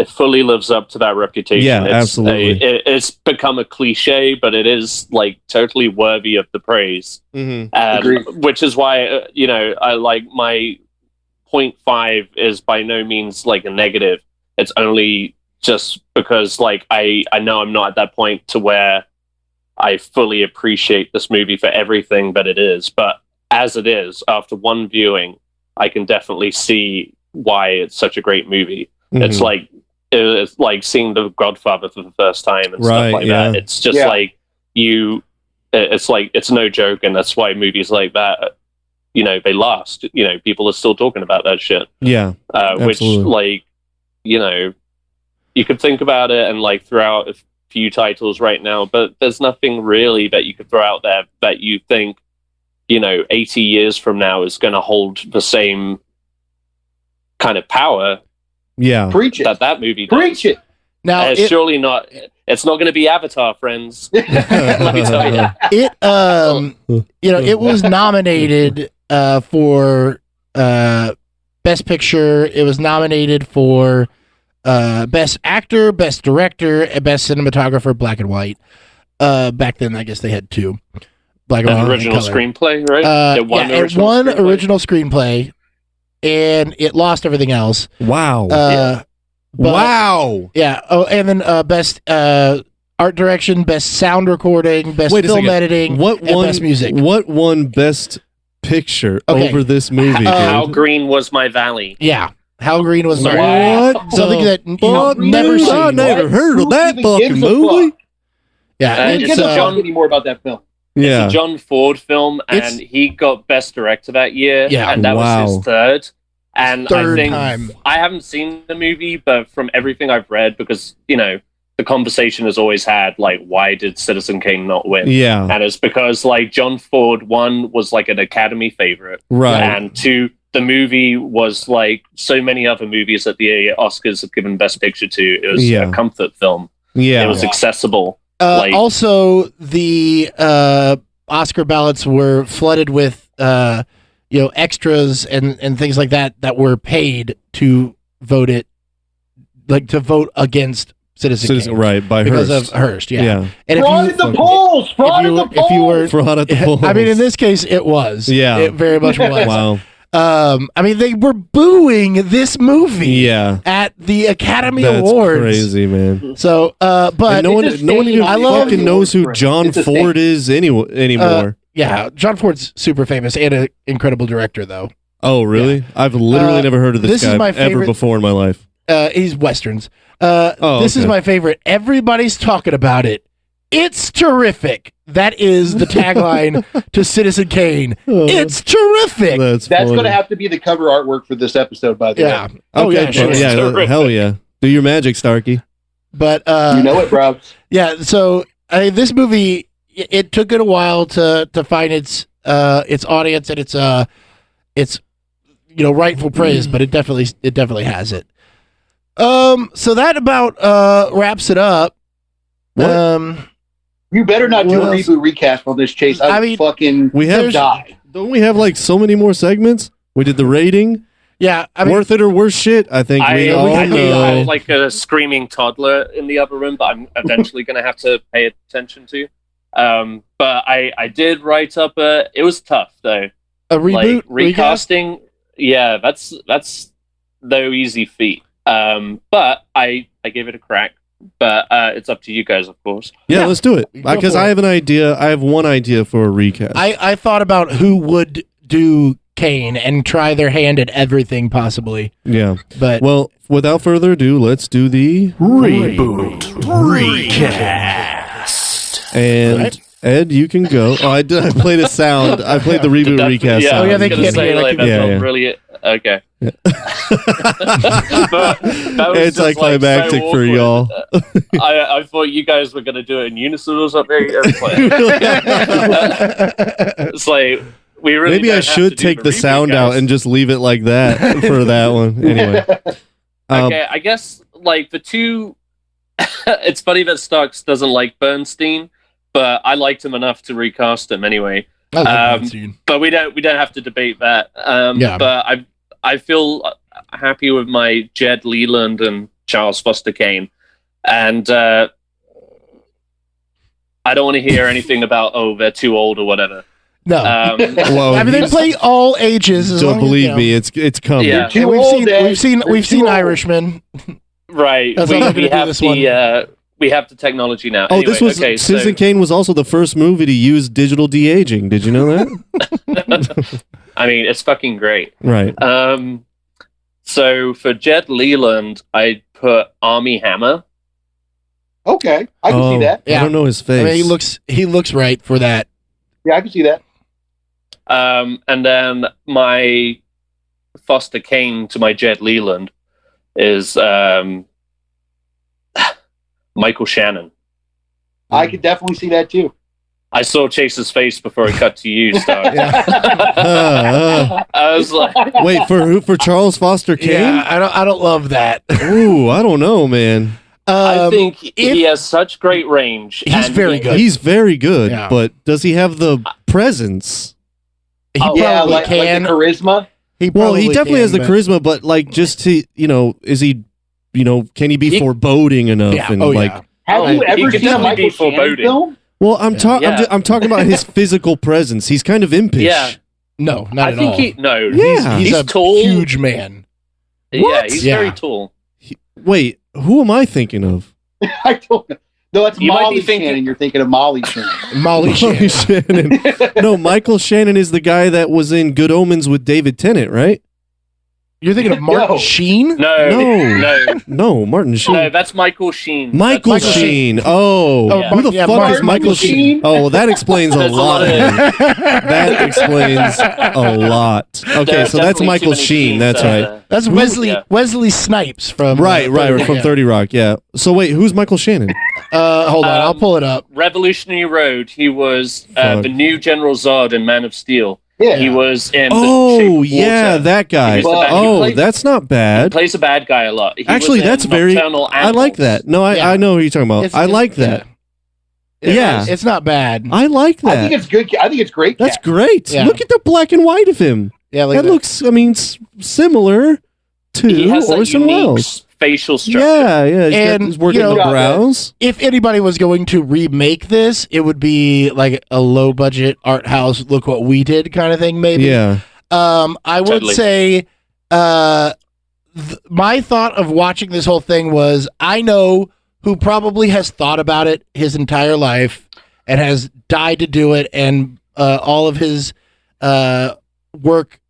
fully lives up to that reputation. Yeah, absolutely. It's become a cliche, but it is like totally worthy of the praise. Mm-hmm. Which is why I like my 0.5 is by no means like a negative. It's only just because like I know I'm not at that point to where I fully appreciate this movie for everything that it is. But as it is, after one viewing, I can definitely see why it's such a great movie. Mm-hmm. It's like seeing The Godfather for the first time and stuff like that. It's just like it's no joke, and that's why movies like that, they last. People are still talking about that shit. Yeah, which like. You could think about it and like throw out a few titles right now, but there's nothing really that you could throw out there that you think, 80 years from now is going to hold the same kind of power. Yeah. Preach it. That movie does. Preach it. Now, it's surely not. It's not going to be Avatar, friends. Let me tell you. It was nominated for Best Picture. It was nominated for Best Actor, Best Director, and Best Cinematographer, black and white. Back then, I guess they had two. Black and white. Original screenplay, right? It won original screenplay, and it lost everything else. Wow. Wow. Yeah. Oh, and then Best Art Direction, Best Sound Recording, Best Film Editing, and Best Music. What won Best Picture over this movie? How Green Was My Valley. Yeah. How Green Was My Valley. Something that you've never seen. I never heard of that fucking movie. Yeah. It's John anymore about that film. Yeah. It's a John Ford film, and he got Best Director that year. Yeah. And that was his third. And third I think time. I haven't seen the movie, but from everything I've read, because, the conversation has always had, like, why did Citizen Kane not win? Yeah. And it's because, like, John Ford, one, was like an Academy favorite. Right. And two, the movie was like so many other movies that the Oscars have given Best Picture to. It was a comfort film. Yeah. It was accessible. Also, the Oscar ballots were flooded with extras and things like that were paid to vote it like to vote against Citizen Kane. Right, by because Hearst. of Hearst. Yeah. Yeah. And Fraud at the polls. Fraud at the polls. if you were, Fraud at the polls. I mean, in this case, it was. Yeah. It very much was. Wow. I mean, they were booing this movie. Yeah. At the Academy That's Awards. crazy, man. So, but And no one even I love- fucking knows who John It's a Ford is anymore. yeah, John Ford's super famous and an incredible director, though. Oh, really? I've literally never heard of this this is guy my ever favorite- before in my life. He's westerns. Oh, This is okay. my favorite. Everybody's talking about it. It's terrific. That is the tagline to Citizen Kane. It's terrific. That's going funny. to have to be the cover artwork for this episode, by the Yeah. way. Oh Okay, yeah. Sure. well, yeah, Terrific. hell yeah. Do your magic, Starkey. But You know it, bro. yeah. So this movie, it took it a while to find its audience and its rightful praise, but it definitely has it. So that about wraps it up. What? You better not do What a else? reboot recast on this, Chase. I mean, fucking We have die. Don't we have like so many more segments? We did the rating. Yeah, I mean, Worth it or worse shit? I think we all I think know. I'm like a screaming toddler in the other room, but I'm eventually going to have to pay attention to. But I did write up it was tough though. a reboot Like recast. recasting, yeah, that's no easy feat. But I gave it a crack. But it's up to you guys, of course. Yeah, let's do it. Go Because for I it. have an idea. I have one idea for a recast. I thought about who would do Kane and try their hand at everything possibly, yeah. but Well, without further ado, let's do the Reboot recast. And Right. Ed, you can go. Oh, I did. I played a sound. I played the reboot That- recast. Yeah, sound. Oh, yeah, I was they gonna can't say, hear, like, like, that yeah, felt yeah. really okay. But that was It's just, anticlimactic so for awkward. y'all. I thought you guys were gonna do it in unison or something. It's like, it's like we really Maybe don't I have to should do take the reboot, sound out guys. and just leave it like that for that one. Anyway. Okay, I guess like the two. It's funny that Starks doesn't like Bernstein, but I liked him enough to recast him anyway. I love that scene. But we don't have to debate that. Yeah. But I feel happy with my Jed Leland and Charles Foster Kane, and I don't want to hear anything about they're too old or whatever. No, Well, I mean they he's- play all ages. As don't long as, believe you know. me. It's coming. Yeah. And Too we've old, seen Ed. we've seen They're we've too seen old. Irishman. Right. That's all I'm We gonna do have this one. we have the technology now. Oh, Anyway, this was okay, Citizen so, Kane was also the first movie to use digital de-aging. Did you know that? I mean, it's fucking great. Right. So for Jed Leland, I put Army Hammer. Okay, I can see that. I Yeah. don't know his face. I mean, he looks right for that. Yeah, I can see that. And then my Foster Kane to my Jed Leland is Michael Shannon. I could definitely see that too. I saw Chase's face before it cut to you, Stark. Uh, I was like, wait, for who? For Charles Foster Kane? Yeah, I don't love that. Ooh, I don't know, man. I think he if- has such great range. He's and very he- good. He's very good, Yeah. but does he have the presence? He Oh, Yeah, probably like can. the charisma. Well, he probably definitely has the but- charisma, but like, just to is he? Can he be He- foreboding enough? Yeah. And Oh like, yeah. Have Oh, you he ever could seen a definitely be Michael Shannon foreboding. film? well, I'm Yeah. I'm talking about his physical presence. He's kind of impish. Yeah. No, not I at think all. Yeah. he's a tall. huge man. Yeah, What? he's Yeah. very tall. Wait, who am I thinking of? I don't know. No, that's You might be Molly thinking- Shannon. You're thinking of Molly Shannon. Molly Molly Shannon. Shannon. No, Michael Shannon is the guy that was in Good Omens with David Tennant, right? You're thinking of Martin No. Sheen? No, No. no, No, Martin Sheen. no. That's Michael Sheen. Michael That's Sheen. Oh, Oh, who the yeah, fuck Martin is Michael Sheen? Sheen? Oh, well, that explains a There's a lot. lot of- That explains a lot. Okay, There are so that's definitely Michael too many Sheen. Sheens That's out right. there. That's Yeah. Wesley Snipes from Right, from yeah. 30 Rock. Yeah. So wait, who's Michael Shannon? Hold on, I'll pull it up. Revolutionary Road. He was Fuck. the new General Zod in Man of Steel. Yeah. He was in. Oh, The Shape of yeah, Water. that guy. He was the bad- he Oh, played- that's not He bad. plays a bad guy a lot. He Actually, was in that's very. Nocturnal I like Animals. that. No, Yeah. I know who you're talking about. I like that. Yeah. It's not bad. I like I think that. it's good. I think it's great. That's casting. great. Yeah. Look at the black and white of him. Yeah, like That looks, I mean, similar He to has that Orson unique Welles. facial structure. Yeah. He's working you know, the brows. If anybody was going to remake this, it would be like a low budget art house. Look what we did, kind of thing. Maybe. Yeah. I would Totally. say, my thought of watching this whole thing was, I know who probably has thought about it his entire life and has died to do it, and all of his work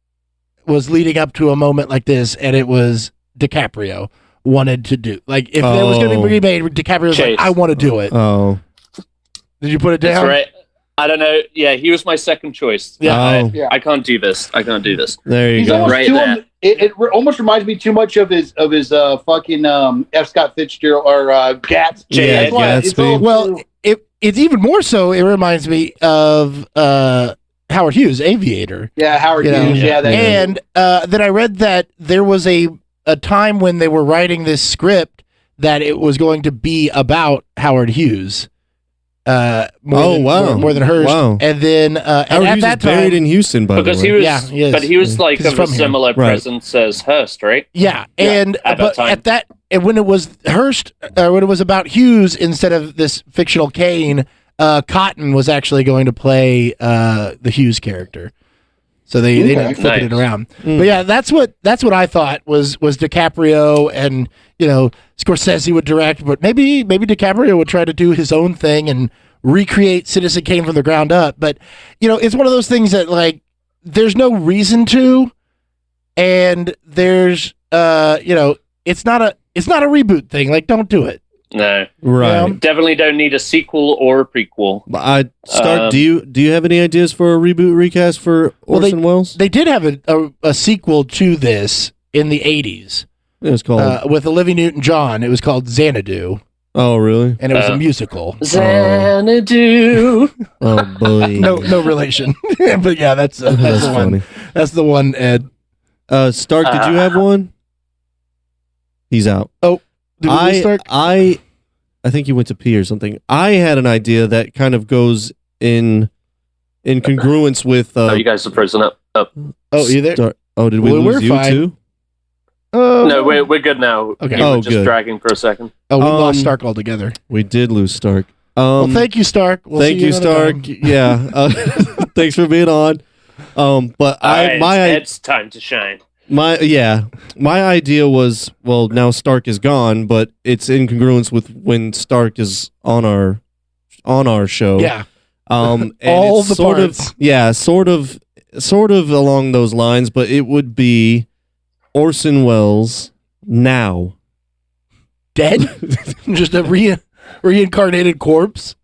was leading up to a moment like this, and it was DiCaprio wanted to do. Like, if there was going to be remade, DiCaprio was like, Chase. I want to do it. Oh. Did you put it That's down? right. I don't know. Yeah, he was my second choice. Yeah. Oh. Yeah. I can't do this. I can't do this. There you He's go. almost Right too, there. it almost reminds me too much of his fucking F. Scott Fitzgerald or Gatsby. Yeah, That's why it's all Gatsby. Well, too- it's even more so. It reminds me of Howard Hughes, Aviator. yeah, Howard You know, Hughes. Yeah, that And then I read that there was a time when they were writing this script that it was going to be about Howard Hughes. More than hers. Wow. And then Howard and at Hughes that is buried time, in Houston, by Because the way. he was, Yeah, he is. but he was like 'Cause he's of a from here. similar Right. presence as Hearst, right? yeah, Yeah, and at that but time. at that, and when it was Hearst, when it was about Hughes instead of this fictional Kane, Cotton was actually going to play the Hughes character. So they Okay. didn't flip it Nice. around. Mm. But yeah, that's what I thought was DiCaprio, and Scorsese would direct, but maybe DiCaprio would try to do his own thing and recreate Citizen Kane from the ground up. But it's one of those things that, like, there's no reason to, and there's it's not a reboot thing. Like, don't do it. No, Right. Yeah. definitely don't need a sequel or a prequel. Do you have any ideas for a reboot recast for Well, Orson Welles? They did have a sequel to this in the 80s It was called. with Olivia Newton-John. It was called Xanadu, Oh, really? and it was a musical. Xanadu. Oh boy. No relation. But yeah, that's That's the one. funny. That's the one, Ed. Stark, did you have one? He's out. Did we start? I think he went to pee or something. I had an idea that kind of goes in congruence with. Oh, you guys are frozen up. Oh, you there? Did we Well, lose we're you fine. too? No, we're good now. Okay. You were Oh, just good. dragging for a second. Oh, we lost Um, Stark altogether. We did lose Stark. Well, thank you, Stark. We'll thank see you, another Stark. time. Yeah, thanks for being on. But All right, it's time to shine. my idea was, well, now Stark is gone, but it's in congruence with when Stark is on our show. Yeah. And All it's the sort parts. of sort of along those lines, but it would be Orson Welles now. Dead? Just a reincarnated corpse?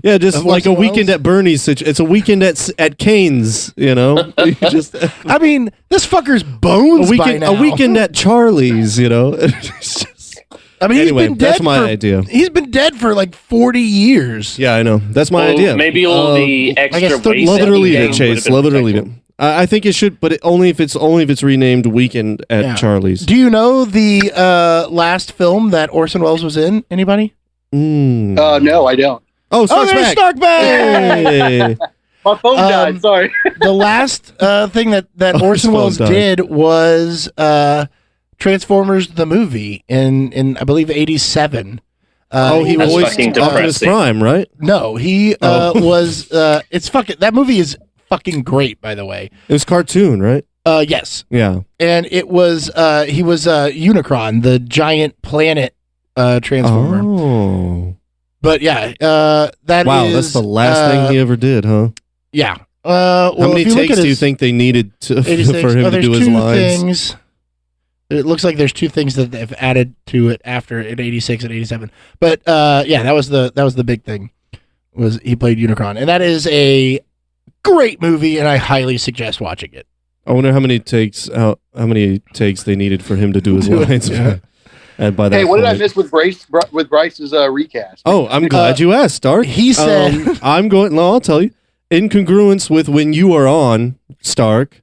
Yeah, just Of like a Orson weekend Welles? at Bernie's. It's a weekend at Kane's. You just I mean, this fucker's bones by now. a weekend at Charlie's. It's just- I mean, anyway, he's been dead that's my idea. He's been dead for like 40 years. Yeah, I know. That's my Well, idea. Maybe all the extra guess the- waste Love it that or he leave gained it, Chase. would have Love it been or leave it. protected. I think it should, but only if it's renamed Weekend at Yeah. Charlie's. Do you know the last film that Orson Welles was in? Anybody? no, I don't. Oh, Stark's there's back. Stark back! Hey. My phone died. Sorry. The last thing that Oh, Orson his Welles phone died. did was Transformers the movie in I believe 87. He That's voiced fucking Optimus depressing. Prime, right? No, he Oh. was. It's fucking. That movie is fucking great, by the way. It was cartoon, right? Yes, Yeah. and it was. He was Unicron, the giant planet transformer. Oh. But yeah, that Wow, is, that's the last thing he ever did, huh? Yeah. How many takes do you think they needed to, 86, for him to there's do his two lines? things. It looks like there's two things that they've added to it after in 86 and 87. But yeah, that was the big thing. Was he played Unicron, and that is a great movie, and I highly suggest watching it. I wonder how many takes they needed for him to do his Do it, lines. yeah. And by that Hey, what did I point- miss with Bryce's recast? Oh, I'm glad you asked, Stark. He said- I'm going. No, I'll tell you. In congruence with when you are on, Stark,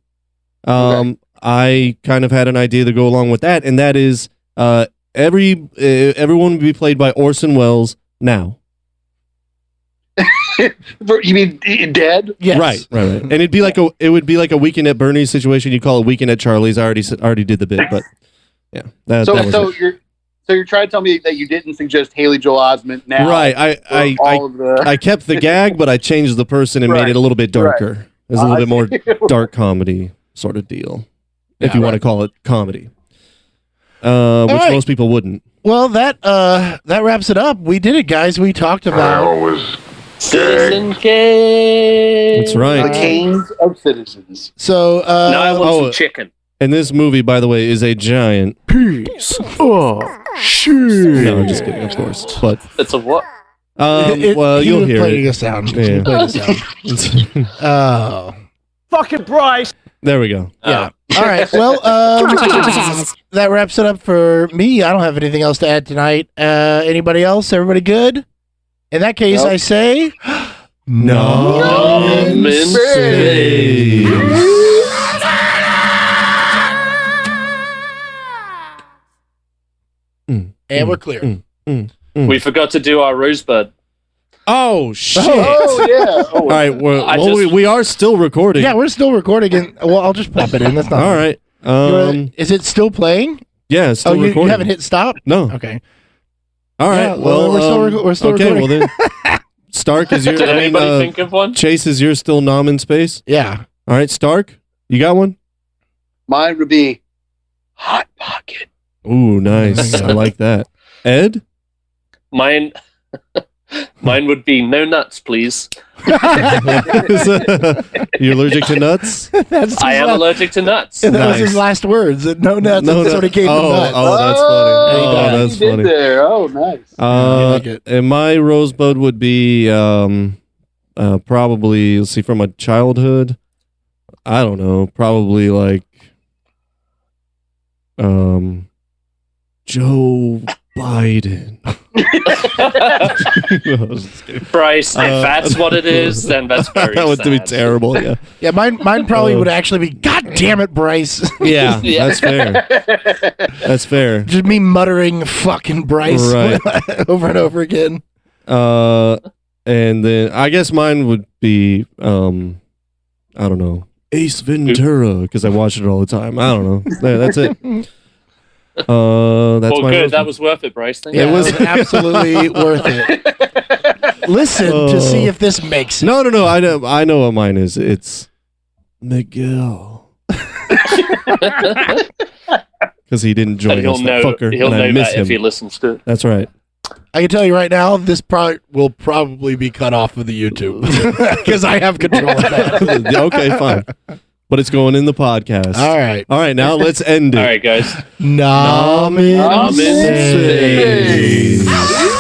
I kind of had an idea to go along with that, and that is everyone would be played by Orson Welles now. You mean dead? Yes. Right. And it would be like a Weekend at Bernie's situation. You call it Weekend at Charlie's. I already did the bit, but yeah. That was it. So you're trying to tell me that you didn't suggest Haley Joel Osment now? Right. I kept the gag, but I changed the person and made it a little bit darker. It was a little bit more dark comedy sort of deal, if you want to call it comedy, which most people wouldn't. Well, that wraps it up. We did it, guys. We talked about Citizen Kane. That's right. The Canes of Citizens. So now I want some chicken. And this movie, by the way, is a giant piece. Oh, shit. No, I'm just kidding, of course. But It's a what? well, he you'll was hear playing it. a sound. Yeah. He played a sound. Oh. Fucking Bryce. There we go. Yeah. All right. Well, that wraps it up for me. I don't have anything else to add tonight. Anybody else? Everybody good? In that case, I say, no. And we're clear. We forgot to do our Rosebud. Oh, shit. Oh, yeah. Oh, All right. We are still recording. Yeah, we're still recording. And, well, I'll just pop it in. That's not All right. Is it still playing? Yeah, it's still recording. You haven't hit stop? No. Okay. All right. Yeah, well, we're still okay, recording. well then. Stark, is your... Did anybody think of one? Chase, is yours still nom in space? Yeah. All right, Stark, you got one? Mine would be Hot Pocket. Ooh, nice. I like that. Ed? Mine would be no nuts, please. You allergic to nuts? I am allergic to nuts. That was his last words. No nuts. No That's what he gave him nuts. Oh, that's funny. Oh, that's you did funny. there. Oh, nice. And my Rosebud would be probably, let's see, from my childhood. I don't know, probably like Joe Biden. Bryce, if that's what it is, then that's very that would be sad. terrible. Yeah, Yeah, mine probably would actually be, God damn it, Bryce. yeah, Yeah. that's fair. That's fair. Just me muttering fucking Bryce Right. over and over again. And then I guess mine would be I don't know, Ace Ventura, because I watch it all the time. I don't know. There, that's it. That's Well, my good. Rosebud. That was worth it, Bryce. Thank Yeah, you. it was absolutely worth it. Listen to see if this makes it. No. I know what mine is. It's Miguel. Because he didn't join He'll us, know. that fucker. He'll and I know miss that him. if he listens to it. That's right. I can tell you right now, this will probably be cut off of the YouTube because I have control of that. Okay, fine. But it's going in the podcast. All right. All right, now let's end it. All right, guys. Nom in Nom in space. space.